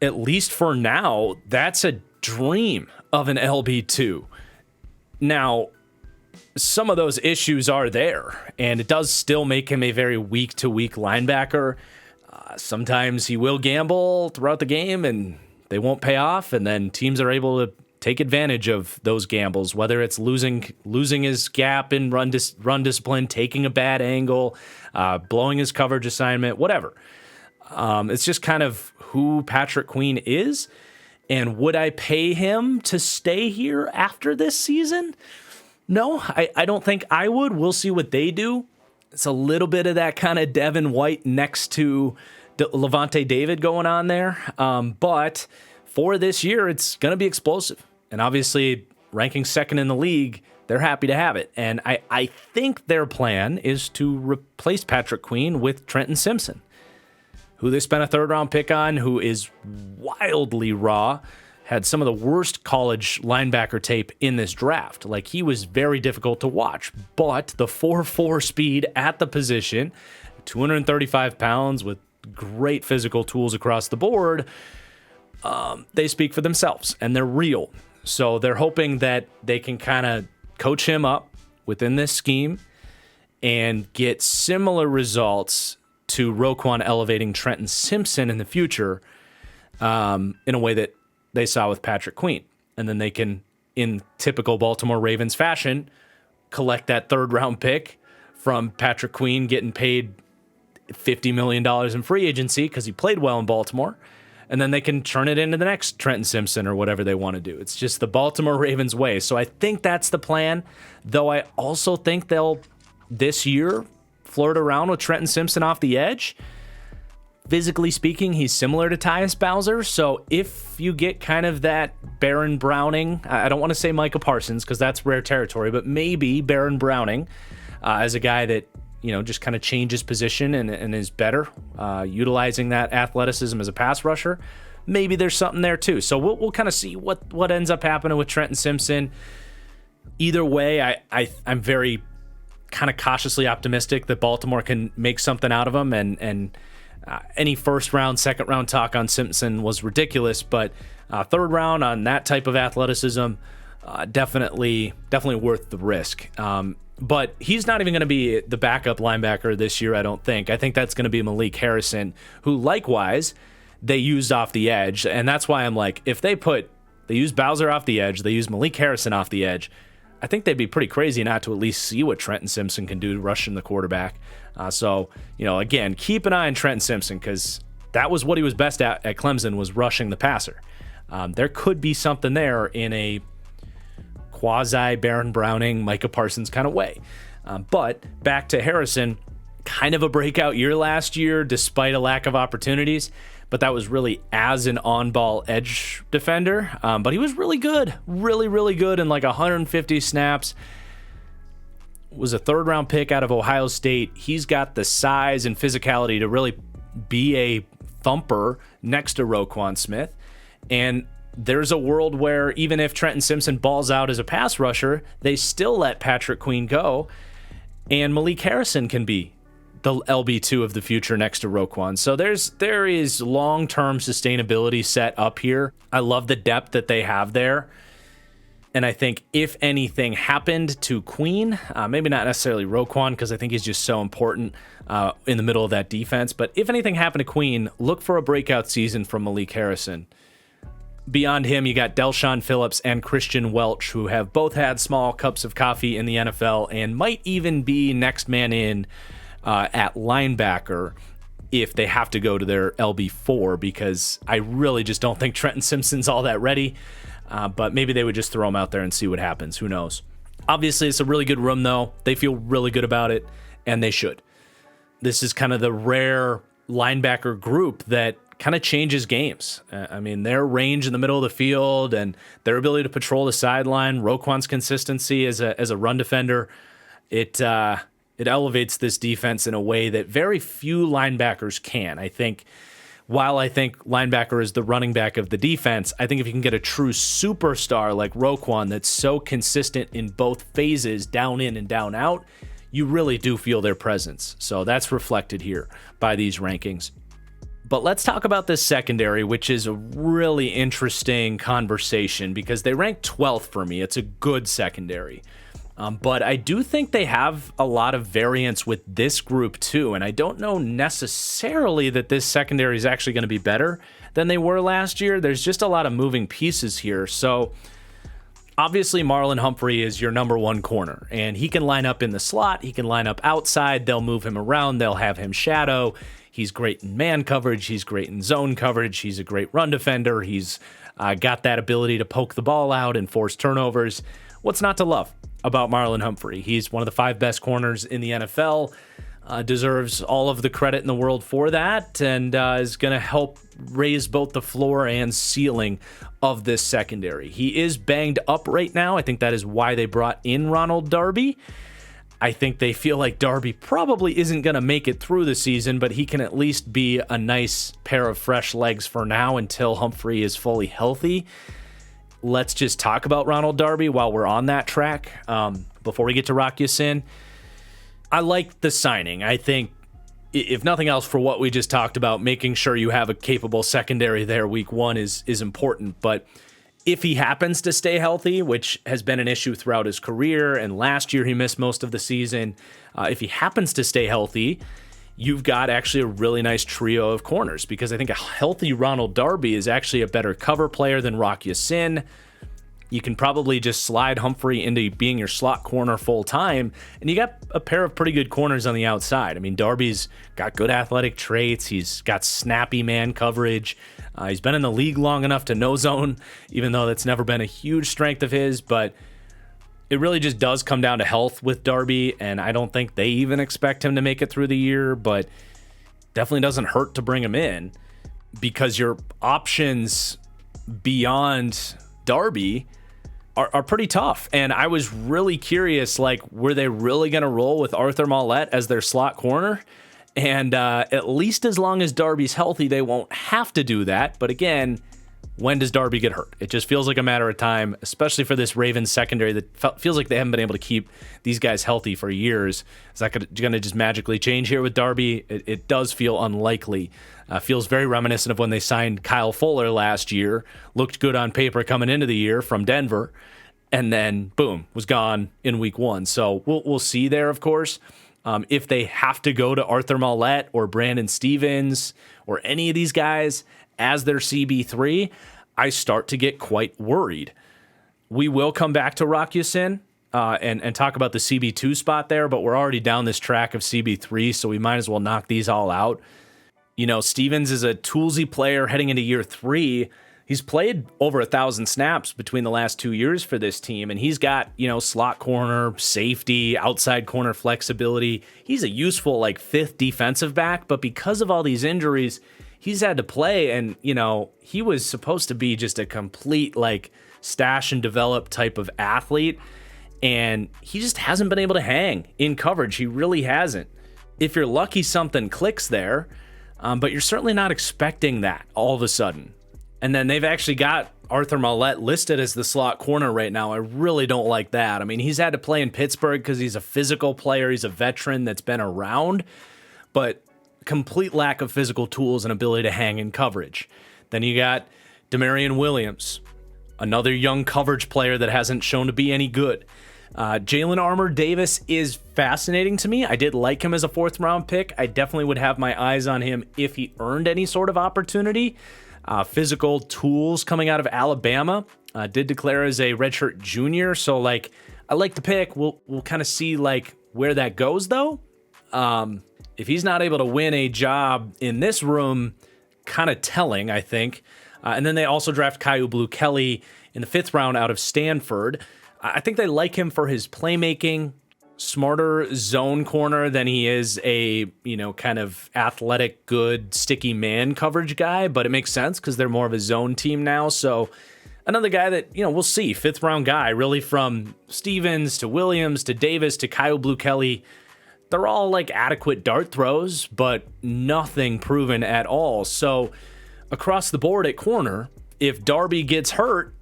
at least for now, that's a dream of an LB2. Now, some of those issues are there, and it does still make him a very week-to-week linebacker. Sometimes he will gamble throughout the game, and they won't pay off, and then teams are able to take advantage of those gambles, whether it's losing his gap in run discipline, taking a bad angle, blowing his coverage assignment, whatever. It's just kind of who Patrick Queen is, and would I pay him to stay here after this season? No, I don't think I would. We'll see what they do. It's a little bit of that kind of Devin White next to Levante David going on there. But for this year, it's going to be explosive. And obviously, ranking second in the league, they're happy to have it. And I think their plan is to replace Patrick Queen with Trenton Simpson. who they spent a third-round pick on, who is wildly raw, had some of the worst college linebacker tape in this draft. Like, he was very difficult to watch, but the 4.4 speed at the position, 235 pounds with great physical tools across the board, they speak for themselves, and they're real. So they're hoping that they can kind of coach him up within this scheme and get similar results to Roquan elevating Trenton Simpson in the future, in a way that they saw with Patrick Queen. And then they can, in typical Baltimore Ravens fashion, collect that third-round pick from Patrick Queen getting paid $50 million in free agency because he played well in Baltimore. And then they can turn it into the next Trenton Simpson or whatever they want to do. It's just the Baltimore Ravens way. So I think that's the plan, though I also think they'll, this year, flirt around with Trenton Simpson off the edge. Physically speaking, he's similar to Tyus Bowser. So if you get kind of that Baron Browning, I don't want to say Micah Parsons because that's rare territory, but maybe Baron Browning as a guy that, you know, just kind of changes position and is better, utilizing that athleticism as a pass rusher. Maybe there's something there too. So we'll kind of see what ends up happening with Trenton Simpson. Either way, I'm very kind of cautiously optimistic that Baltimore can make something out of him, and any first round, second round talk on Simpson was ridiculous, but third round on that type of athleticism, definitely worth the risk. But he's not even going to be the backup linebacker this year, I don't think. I think that's going to be Malik Harrison, who likewise they used off the edge, and that's why I'm like, if they use Bowser off the edge, they use Malik Harrison off the edge, I think they'd be pretty crazy not to at least see what Trenton Simpson can do rushing the quarterback. So, you know, again, keep an eye on Trenton Simpson because that was what he was best at Clemson, was rushing the passer. There could be something there in a quasi Baron Browning, Micah Parsons kind of way. But back to Harrison, kind of a breakout year last year despite a lack of opportunities, but that was really as an on-ball edge defender. But he was really good, really good in like 150 snaps. Was a third-round pick out of Ohio State. He's got the size and physicality to really be a thumper next to Roquan Smith. And there's a world where even if Trenton Simpson balls out as a pass rusher, they still let Patrick Queen go, and Malik Harrison can be the LB2 of the future next to Roquan. So there is long-term sustainability set up here. I love the depth that they have there. And I think if anything happened to Queen, maybe not necessarily Roquan, because I think he's just so important in the middle of that defense. But if anything happened to Queen, look for a breakout season from Malik Harrison. Beyond him, you got Delshon Phillips and Christian Welch, who have both had small cups of coffee in the NFL and might even be next man in at linebacker if they have to go to their LB4, because I really just don't think Trenton Simpson's all that ready. But maybe they would just throw him out there and see what happens. Who knows? Obviously, it's a really good room, though. They feel really good about it, and they should. This is kind of the rare linebacker group that kind of changes games. I mean, their range in the middle of the field and their ability to patrol the sideline, Roquan's consistency as a run defender, it elevates this defense in a way that very few linebackers can. I think while I think linebacker is the running back of the defense, I think if you can get a true superstar like Roquan that's so consistent in both phases, down in and down out, you really do feel their presence. So that's reflected here by these rankings. But let's talk about this secondary, which is a really interesting conversation because they rank 12th for me. It's a good secondary. But I do think they have a lot of variance with this group too, and I don't know necessarily that this secondary is actually going to be better than they were last year. There's just a lot of moving pieces here. So obviously Marlon Humphrey is your number one corner, and he can line up in the slot. He can line up outside. They'll move him around. They'll have him shadow. He's great in man coverage. He's great in zone coverage. He's a great run defender. He's got that ability to poke the ball out and force turnovers. What's not to love about Marlon Humphrey? He's one of the 5 best corners in the NFL, deserves all of the credit in the world for that, and is going to help raise both the floor and ceiling of this secondary. He is banged up right now. I think that is why they brought in Ronald Darby. I think they feel like Darby probably isn't going to make it through the season, but he can at least be a nice pair of fresh legs for now until Humphrey is fully healthy. Let's just talk about Ronald Darby while we're on that track. Before we get to Rock Ya-Sin, I like the signing. I think, if nothing else, for what we just talked about, making sure you have a capable secondary there week one is important. But if he happens to stay healthy, which has been an issue throughout his career, and last year he missed most of the season, if he happens to stay healthy, you've got actually a really nice trio of corners, because I think a healthy Ronald Darby is actually a better cover player than Rock Ya-Sin. You can probably just slide Humphrey into being your slot corner full time, and you got a pair of pretty good corners on the outside. I mean, Darby's got good athletic traits. He's got snappy man coverage. He's been in the league long enough to know zone, even though that's never been a huge strength of his. But it really just does come down to health with Darby, and I don't think they even expect him to make it through the year, but definitely doesn't hurt to bring him in, because your options beyond Darby are pretty tough. And I was really curious, like, were they really going to roll with Arthur Maulet as their slot corner? And at least as long as Darby's healthy, they won't have to do that. But again, when does Darby get hurt? It just feels like a matter of time, especially for this Ravens secondary that feels like they haven't been able to keep these guys healthy for years. Is that going to just magically change here with Darby? It does feel unlikely. Feels very reminiscent of when they signed Kyle Fuller last year. Looked good on paper coming into the year from Denver, and then boom, was gone in week one. So we'll see there, of course. If they have to go to Arthur Maulet or Brandon Stevens or any of these guys as their CB3, I start to get quite worried. We will come back to Rock Ya-Sin and talk about the CB2 spot there, but we're already down this track of CB3, so we might as well knock these all out. You know, Stevens is a toolsy player heading into year 3. He's played over 1,000 snaps between the last 2 years for this team, and he's got, slot corner, safety, outside corner flexibility. He's a useful, fifth defensive back, but because of all these injuries, he's had to play, and, he was supposed to be just a complete, stash and develop type of athlete, and he just hasn't been able to hang in coverage. He really hasn't. If you're lucky, something clicks there, but you're certainly not expecting that all of a sudden. And then they've actually got Arthur Maulet listed as the slot corner right now. I really don't like that. I mean, he's had to play in Pittsburgh because he's a physical player. He's a veteran that's been around, but complete lack of physical tools and ability to hang in coverage. Then you got Demarion Williams, another young coverage player that hasn't shown to be any good. Jalen Armour Davis is fascinating to me. I did like him as a 4th round pick. I definitely would have my eyes on him if he earned any sort of opportunity. Physical tools coming out of Alabama. Did declare as a redshirt junior, so I like the pick. We'll kind of see where that goes though. If he's not able to win a job in this room, kind of telling, I think. And then they also draft Kyu Blue Kelly in the 5th round out of Stanford. I think they like him for his playmaking, smarter zone corner than he is a, kind of athletic, good, sticky man coverage guy, but it makes sense because they're more of a zone team now. So another guy that, we'll see, 5th round guy, really, from Stevens to Williams to Davis to Kyu Blue Kelly. They're all adequate dart throws, but nothing proven at all. So across the board at corner, if Darby gets hurt,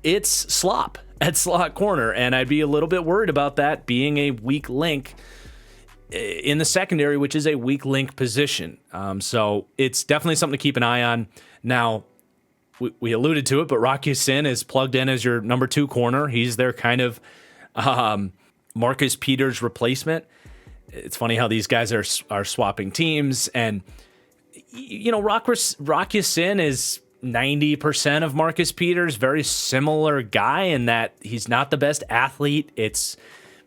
it's slop at slot corner, and I'd be a little bit worried about that being a weak link in the secondary, which is a weak link position. So it's definitely something to keep an eye on. Now, we alluded to it, but Rock Ya-Sin is plugged in as your number 2 corner. He's their kind of Marcus Peters replacement. It's funny how these guys are swapping teams, and Rock Ya-Sin is 90% of Marcus Peters, very similar guy in that he's not the best athlete. It's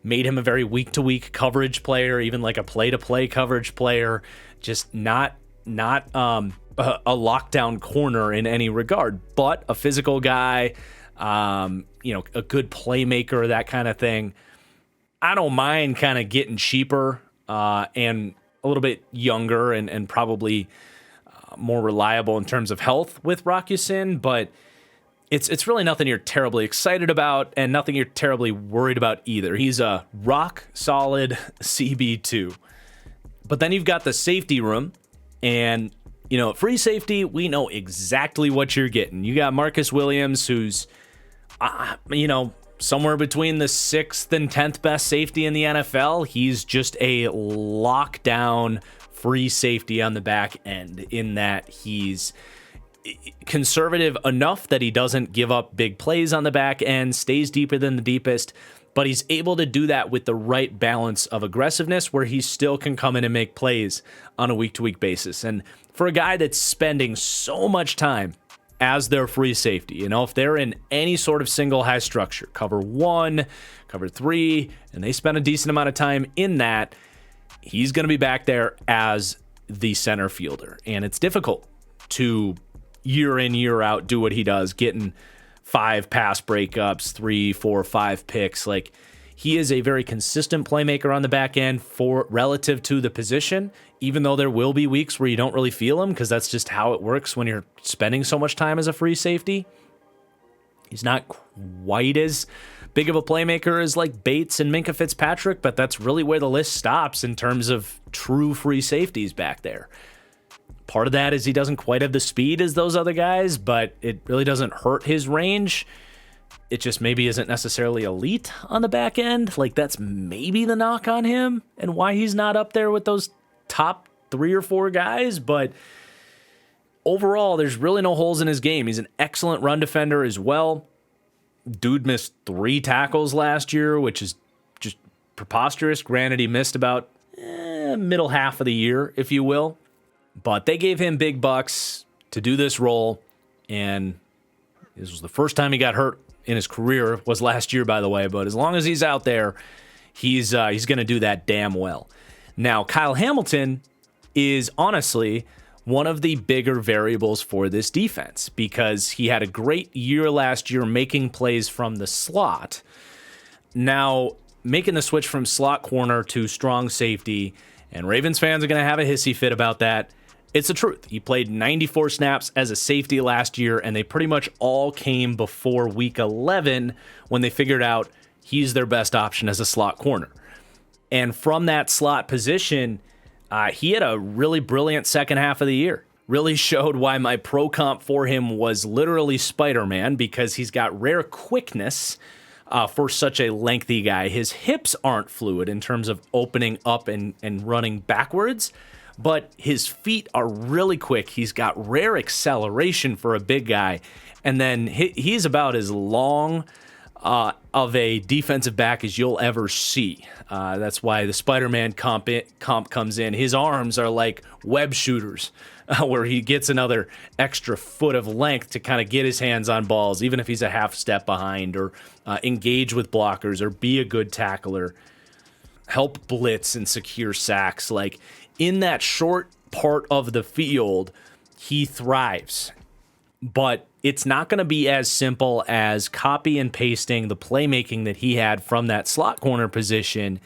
made him a very week-to-week coverage player, even a play-to-play coverage player, just not a lockdown corner in any regard, but a physical guy, a good playmaker, that kind of thing. I don't mind kind of getting cheaper and a little bit younger and probably more reliable in terms of health with Rock Ya-Sin, but it's really nothing you're terribly excited about and nothing you're terribly worried about either. He's a rock solid CB2. But then you've got the safety room, and free safety, we know exactly what you're getting. You got Marcus Williams, who's somewhere between the 6th and 10th best safety in the NFL. He's just a lockdown free safety on the back end, in that he's conservative enough that he doesn't give up big plays on the back end, stays deeper than the deepest, but he's able to do that with the right balance of aggressiveness where he still can come in and make plays on a week-to-week basis. And for a guy that's spending so much time as their free safety, if they're in any sort of single high structure, cover 1, cover 3, and they spend a decent amount of time in that, he's going to be back there as the center fielder. And it's difficult to year in, year out, do what he does, getting 5 pass breakups, 3, 4, 5 picks. Like, he is a very consistent playmaker on the back end for relative to the position, even though there will be weeks where you don't really feel him, because that's just how it works when you're spending so much time as a free safety. He's not quite as big of a playmaker as like Bates and Minkah Fitzpatrick, but that's really where the list stops in terms of true free safeties back there. Part of that is he doesn't quite have the speed as those other guys, but it really doesn't hurt his range. It just maybe isn't necessarily elite on the back end. Like, that's maybe the knock on him and why he's not up there with those top 3 or 4 guys. But overall, there's really no holes in his game. He's an excellent run defender as well. Dude missed 3 tackles last year, which is just preposterous. Granted, he missed about middle half of the year, if you will. But they gave him big bucks to do this role, and this was the first time he got hurt in his career, was last year, by the way. But as long as he's out there, he's going to do that damn well. Now, Kyle Hamilton is honestly one of the bigger variables for this defense, because he had a great year last year making plays from the slot. Now, making the switch from slot corner to strong safety, and Ravens fans are going to have a hissy fit about that. It's the truth. He played 94 snaps as a safety last year, and they pretty much all came before week 11 when they figured out he's their best option as a slot corner. And from that slot position, he had a really brilliant second half of the year. Really showed why my pro comp for him was literally Spider-Man, because he's got rare quickness for such a lengthy guy. His hips aren't fluid in terms of opening up and running backwards, but his feet are really quick. He's got rare acceleration for a big guy. And then he's about as long of a defensive back as you'll ever see. That's why the Spider-Man comp comes in. His arms are like web shooters, where he gets another extra foot of length to kind of get his hands on balls, even if he's a half step behind, or engage with blockers, or be a good tackler, help blitz and secure sacks. Like, in that short part of the field, he thrives. But it's not going to be as simple as copy and pasting the playmaking that he had from that slot corner position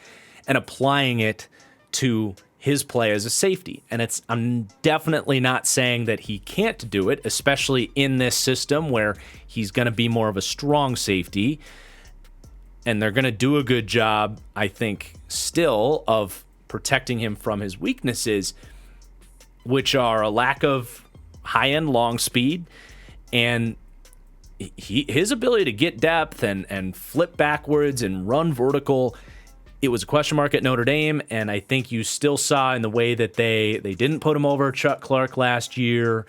and applying it to his play as a safety. And I'm definitely not saying that he can't do it, especially in this system where he's going to be more of a strong safety. And they're going to do a good job, I think, still of protecting him from his weaknesses, which are a lack of high-end long speed and his ability to get depth and flip backwards and run vertical. It was a question mark at Notre Dame, and I think you still saw in the way that they didn't put him over Chuck Clark last year.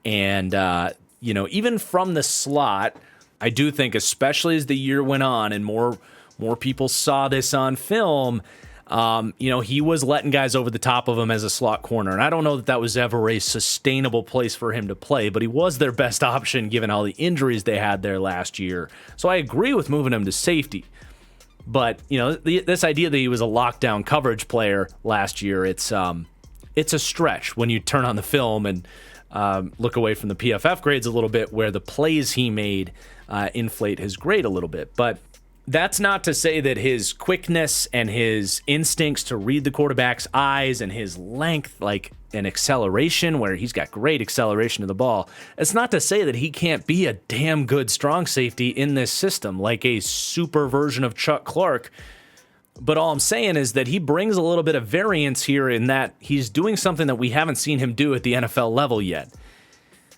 And, even from the slot, I do think, especially as the year went on and more people saw this on film, he was letting guys over the top of him as a slot corner. And I don't know that was ever a sustainable place for him to play, but he was their best option given all the injuries they had there last year. So I agree with moving him to safety. But, this idea that he was a lockdown coverage player last year, it's a stretch when you turn on the film and look away from the PFF grades a little bit, where the plays he made inflate his grade a little bit. But that's not to say that his quickness and his instincts to read the quarterback's eyes and his length, like, and acceleration, where he's got great acceleration of the ball. It's not to say that he can't be a damn good strong safety in this system, like a super version of Chuck Clark. But all I'm saying is that he brings a little bit of variance here in that he's doing something that we haven't seen him do at the NFL level yet.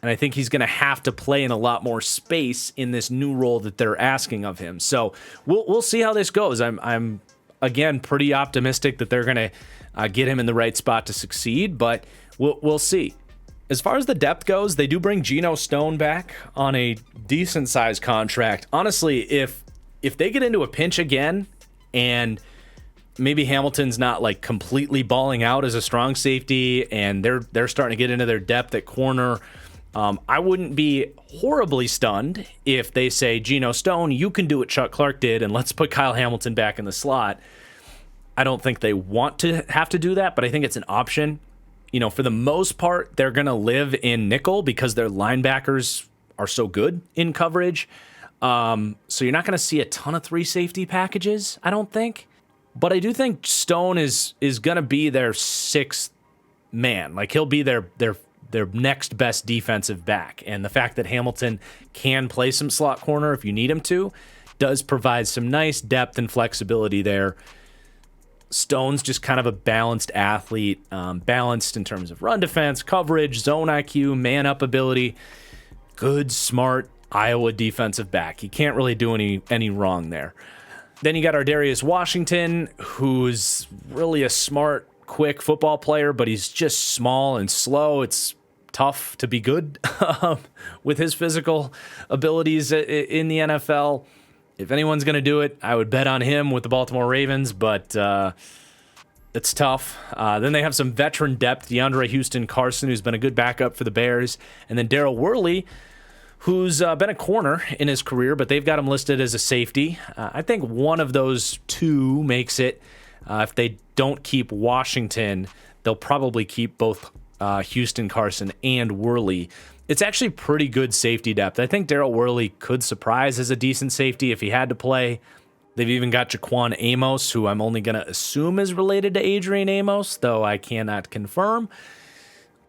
And I think he's going to have to play in a lot more space in this new role that they're asking of him. So we'll see how this goes. I'm again pretty optimistic that they're going to get him in the right spot to succeed, but we'll see. As far as the depth goes, they do bring Geno Stone back on a decent sized contract. Honestly, if they get into a pinch again and maybe Hamilton's not like completely balling out as a strong safety and they're starting to get into their depth at corner, I wouldn't be horribly stunned if they say, Geno Stone, you can do what Chuck Clark did, and let's put Kyle Hamilton back in the slot. I don't think they want to have to do that, but I think it's an option. For the most part, they're going to live in nickel because their linebackers are so good in coverage. So you're not going to see a ton of 3 safety packages, I don't think. But I do think Stone is going to be their 6th man. Like, he'll be their next best defensive back. And the fact that Hamilton can play some slot corner if you need him to does provide some nice depth and flexibility there. Stone's just kind of a balanced athlete, balanced in terms of run defense, coverage, zone IQ, man-up ability. Good, smart Iowa defensive back. You can't really do any wrong there. Then you got our Darius Washington, who's really a smart, quick football player, but he's just small and slow. It's tough to be good with his physical abilities in the NFL. If anyone's going to do it, I would bet on him with the Baltimore Ravens, but it's tough. Then they have some veteran depth, DeAndre Houston Carson, who's been a good backup for the Bears, and then Darrell Worley, who's been a corner in his career, but they've got him listed as a safety. I think one of those two makes it. If they don't keep Washington, they'll probably keep both Houston Carson and Worley. It's actually pretty good safety depth. I think Darrell Worley could surprise as a decent safety if he had to play. They've even got Jaquan Amos, who I'm only going to assume is related to Adrian Amos, though I cannot confirm.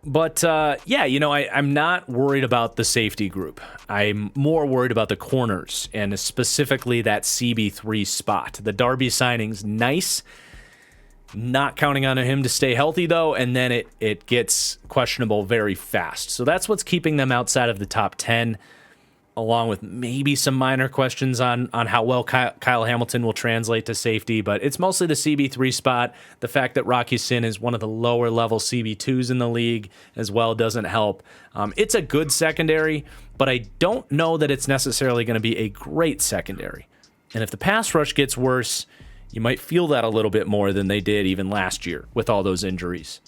But I'm not worried about the safety group. I'm more worried about the corners, and specifically that CB3 spot. The Darby signing's nice. Not counting on him to stay healthy, though, and then it gets questionable very fast. So that's what's keeping them outside of the top 10, along with maybe some minor questions on how well Kyle Hamilton will translate to safety. But it's mostly the CB3 spot. The fact that Rocky Sin is one of the lower-level CB2s in the league as well doesn't help. It's a good secondary, but I don't know that it's necessarily going to be a great secondary. And if the pass rush gets worse, you might feel that a little bit more than they did even last year with all those injuries.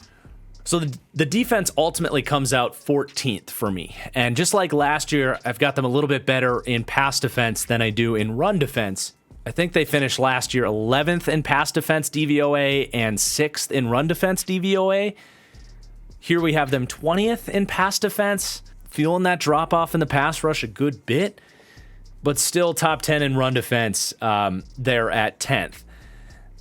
So the defense ultimately comes out 14th for me. And just like last year, I've got them a little bit better in pass defense than I do in run defense. I think they finished last year 11th in pass defense DVOA and 6th in run defense DVOA. Here we have them 20th in pass defense, feeling that drop off in the pass rush a good bit, but still top 10 in run defense. They're at 10th.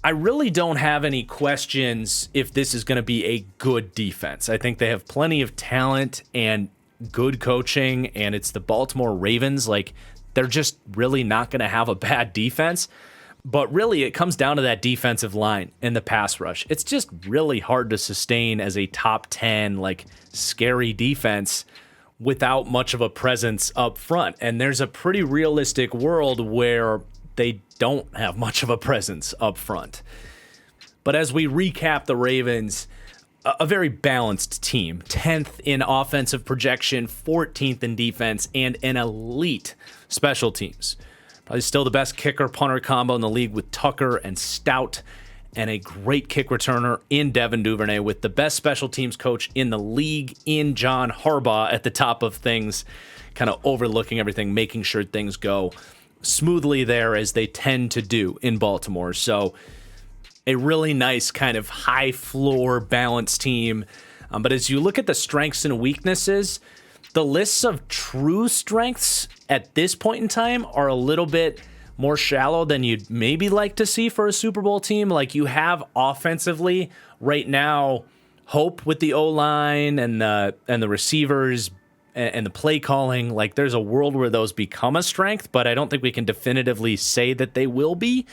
I really don't have any questions if this is going to be a good defense. I think they have plenty of talent and good coaching, and it's the Baltimore Ravens. Like, they're just really not going to have a bad defense. But really, it comes down to that defensive line and the pass rush. It's just really hard to sustain as a top 10, like, scary defense without much of a presence up front. And there's a pretty realistic world where they don't have much of a presence up front. But as we recap the Ravens, a very balanced team. 10th in offensive projection, 14th in defense, and an elite special teams. Probably still the best kicker-punter combo in the league with Tucker and Stout, and a great kick returner in Devin Duvernay with the best special teams coach in the league in John Harbaugh at the top of things, kind of overlooking everything, making sure things go smoothly there as they tend to do in Baltimore. So a really nice kind of high floor balanced team. But as you look at the strengths and weaknesses, the lists of true strengths at this point in time are a little bit more shallow than you'd maybe like to see for a Super Bowl team. Like, you have offensively right now hope with the O-line and the receivers and the play calling. Like, there's a world where those become a strength, but I don't think we can definitively say that they will be.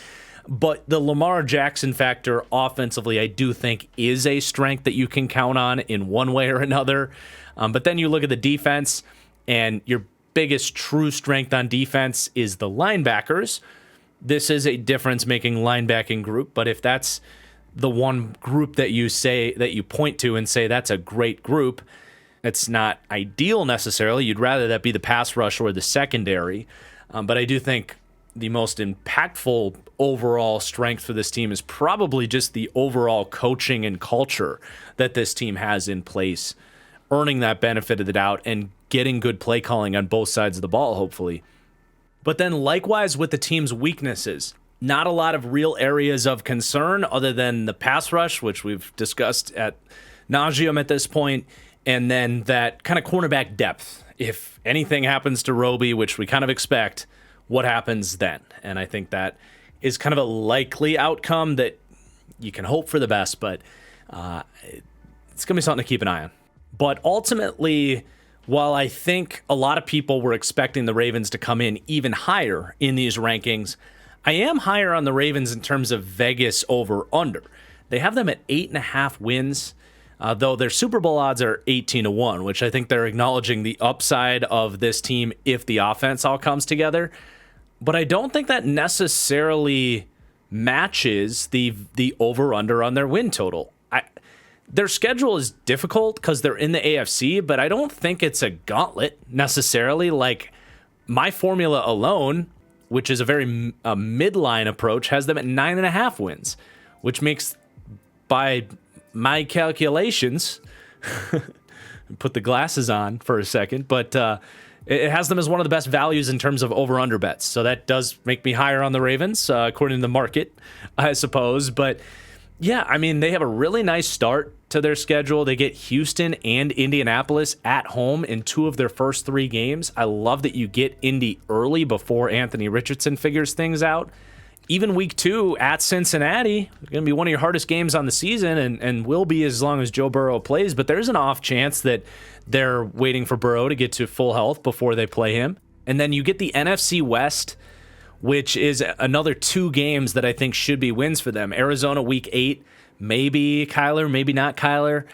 But the Lamar Jackson factor offensively, I do think, is a strength that you can count on in one way or another. But then you look at the defense, and your biggest true strength on defense is the linebackers. This is a difference-making linebacking group, but if that's the one group that you point to and say that's a great group, it's not ideal necessarily. You'd rather that be the pass rush or the secondary. But I do think the most impactful overall strength for this team is probably just the overall coaching and culture that this team has in place, earning that benefit of the doubt and getting good play calling on both sides of the ball, hopefully. But then likewise with the team's weaknesses, not a lot of real areas of concern other than the pass rush, which we've discussed at nauseum at this point, and then that kind of cornerback depth. If anything happens to Roby, which we kind of expect, what happens then? And I think that is kind of a likely outcome that you can hope for the best, but it's going to be something to keep an eye on. But ultimately, while I think a lot of people were expecting the Ravens to come in even higher in these rankings, I am higher on the Ravens in terms of Vegas over-under. They have them at 8.5 wins, though their Super Bowl odds are 18-1, which I think they're acknowledging the upside of this team if the offense all comes together. But I don't think that necessarily matches the over-under on their win total. Their schedule is difficult because they're in the AFC, but I don't think it's a gauntlet necessarily. Like, my formula alone, which is a very midline approach, has them at 9.5 wins, which makes, by my calculations, put the glasses on for a second, but it has them as one of the best values in terms of over-under bets. So that does make me higher on the Ravens, according to the market, I suppose. But yeah, I mean, they have a really nice start to their schedule. They get Houston and Indianapolis at home in 2 of their first 3 games. I love that you get Indy early before Anthony Richardson figures things out. Even week 2 at Cincinnati, going to be one of your hardest games on the season and will be as long as Joe Burrow plays. But there's an off chance that they're waiting for Burrow to get to full health before they play him. And then you get the NFC West, which is another 2 games that I think should be wins for them. Arizona week 8, maybe Kyler, maybe not Kyler.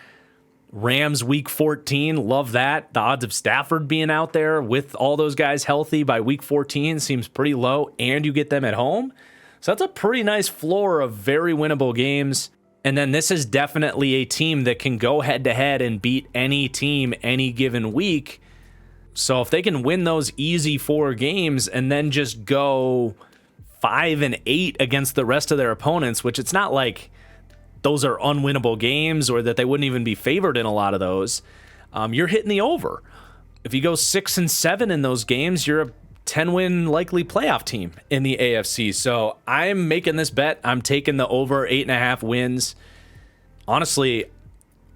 Rams week 14, love that. The odds of Stafford being out there with all those guys healthy by week 14 seems pretty low, and you get them at home. So that's a pretty nice floor of very winnable games. And then this is definitely a team that can go head-to-head and beat any team any given week. So if they can win those easy 4 games and then just go 5-8 against the rest of their opponents, which it's not like those are unwinnable games or that they wouldn't even be favored in a lot of those, you're hitting the over. If you go 6-7 in those games, you're a 10-win likely playoff team in the AFC. So I'm making this bet. I'm taking the over 8.5 wins. Honestly,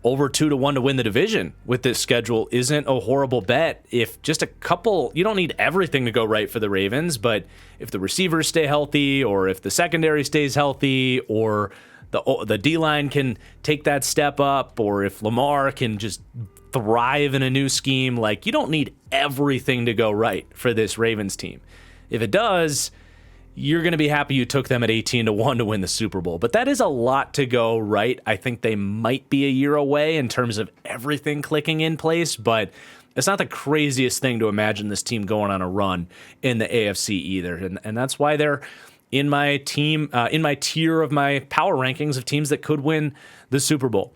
over 2-1 to win the division with this schedule isn't a horrible bet. If just a couple, you don't need everything to go right for the Ravens, but if the receivers stay healthy, or if the secondary stays healthy, or the D-line can take that step up, or if Lamar can just thrive in a new scheme, like, you don't need everything to go right for this Ravens team. If it does, you're going to be happy you took them at 18-1 to win the Super Bowl. But that is a lot to go right. I think they might be a year away in terms of everything clicking in place, but it's not the craziest thing to imagine this team going on a run in the AFC either. And that's why they're in my team, in my tier of my power rankings of teams that could win the Super Bowl.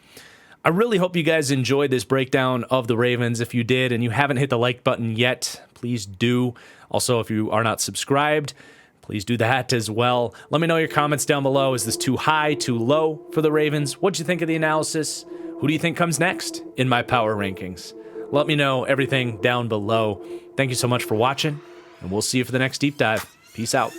I really hope you guys enjoyed this breakdown of the Ravens. If you did and you haven't hit the like button yet, please do. Also, if you are not subscribed, please do that as well. Let me know your comments down below. Is this too high, too low for the Ravens? What'd you think of the analysis? Who do you think comes next in my power rankings? Let me know everything down below. Thank you so much for watching, and we'll see you for the next deep dive. Peace out.